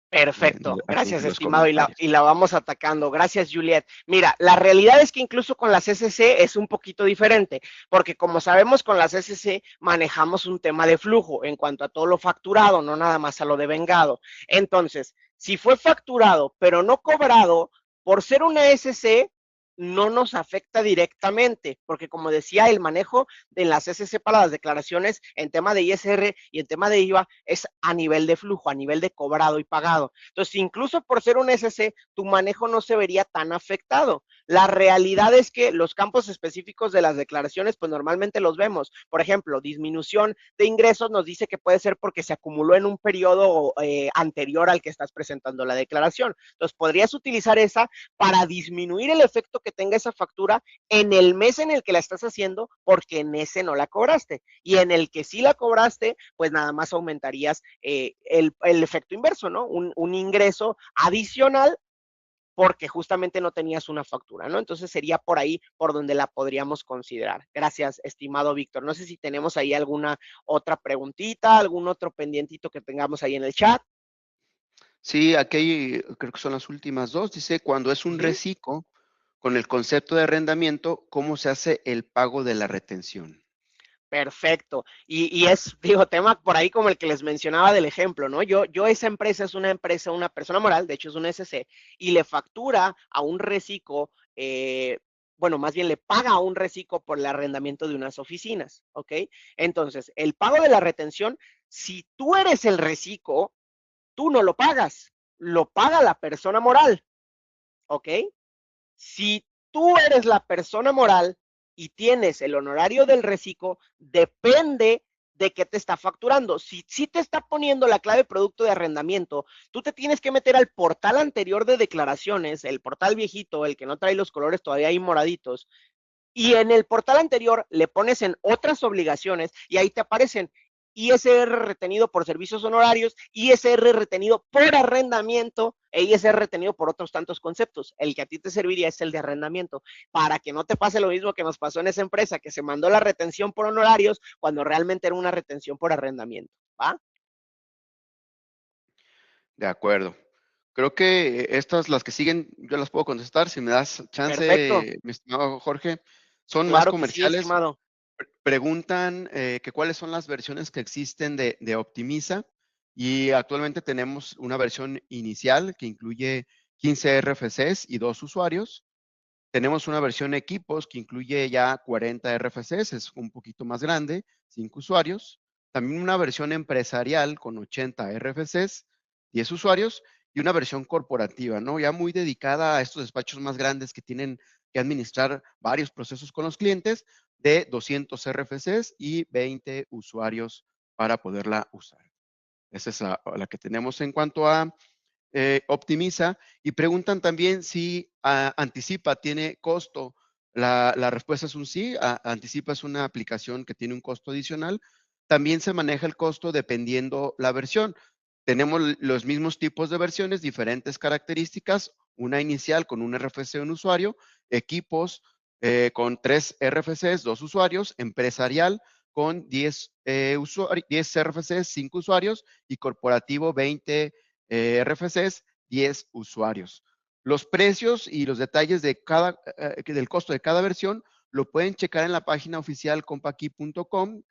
Speaker 1: Perfecto,
Speaker 2: Aquí
Speaker 1: gracias
Speaker 2: los
Speaker 1: estimado
Speaker 2: comentarios.
Speaker 1: y la vamos atacando. Gracias Juliet. Mira, la realidad es que incluso con las SC es un poquito diferente, porque como sabemos con las SC manejamos un tema de flujo en cuanto a todo lo facturado, no nada más a lo de vengado. Entonces, si fue facturado pero no cobrado, por ser una SC no nos afecta directamente, porque como decía, el manejo de las SC para las declaraciones en tema de ISR y en tema de IVA es a nivel de flujo, a nivel de cobrado y pagado. Entonces, incluso por ser un SC, tu manejo no se vería tan afectado. La realidad es que los campos específicos de las declaraciones, pues normalmente los vemos. Por ejemplo, disminución de ingresos nos dice que puede ser porque se acumuló en un periodo anterior al que estás presentando la declaración. Entonces, podrías utilizar esa para disminuir el efecto que tenga esa factura en el mes en el que la estás haciendo, porque en ese no la cobraste. Y en el que sí la cobraste, pues nada más aumentarías el efecto inverso, ¿no? Un ingreso adicional porque justamente no tenías una factura, ¿no? Entonces sería por ahí por donde la podríamos considerar. Gracias, estimado Víctor. No sé si tenemos ahí alguna otra preguntita, algún otro pendientito que tengamos ahí en el chat.
Speaker 2: Sí, aquí creo que son las últimas dos. Dice, cuando es
Speaker 1: Uh
Speaker 2: un
Speaker 1: -huh.
Speaker 2: reciclo, con el concepto de arrendamiento, ¿cómo se hace el pago de la retención?
Speaker 1: Perfecto. Y es, digo, tema por ahí como el que les mencionaba del ejemplo, ¿no? Esa empresa es una empresa, una persona moral, de hecho es un SC, y le factura a un reciclo, bueno, más bien le paga a un reciclo por el arrendamiento de unas oficinas, ¿ok? Entonces, el pago de la retención, si tú eres el reciclo, tú no lo pagas, lo paga la persona moral, ¿ok? Si tú eres la persona moral y tienes el honorario del reciclo, depende de qué te está facturando. Si te está poniendo la clave producto de arrendamiento, tú te tienes que meter al portal anterior de declaraciones, el portal viejito, el que no trae los colores todavía ahí moraditos, y en el portal anterior le pones en otras obligaciones y ahí te aparecen ISR retenido por servicios honorarios, ISR retenido por arrendamiento e ISR retenido por otros tantos conceptos. El que a ti te serviría es el de arrendamiento, para que no te pase lo mismo que nos pasó en esa empresa, que se mandó la retención por honorarios cuando realmente era una retención por arrendamiento. ¿Va?
Speaker 2: De acuerdo. Creo que estas, las que siguen, yo las puedo contestar. Si me das
Speaker 1: Perfecto.
Speaker 2: chance, mi estimado Jorge, son más
Speaker 1: Claro que sí,
Speaker 2: comerciales.
Speaker 1: estimado.
Speaker 2: Preguntan que cuáles son las versiones que existen de Optimiza y actualmente tenemos una versión inicial que incluye 15 RFCs y 2 usuarios. Tenemos una versión equipos que incluye ya 40 RFCs, es un poquito más grande, 5 usuarios. También una versión empresarial con 80 RFCs, 10 usuarios y una versión corporativa, ¿no? Ya muy dedicada a estos despachos más grandes que tienen que administrar varios procesos con los clientes de 200 RFCs y 20 usuarios para poderla usar. Esa es la que tenemos en cuanto a optimiza. Y preguntan también si Anticipa tiene costo. La respuesta es un sí. Anticipa es una aplicación que tiene un costo adicional. También se maneja el costo dependiendo la versión. Tenemos los mismos tipos de versiones, diferentes características. Una inicial con un RFC, un usuario, equipos con 3 RFCs, 2 usuarios, empresarial con 10, 10 RFCs, 5 usuarios y corporativo 20 RFCs, 10 usuarios. Los precios y los detalles de del costo de cada versión lo pueden checar en la página oficial compaqui.com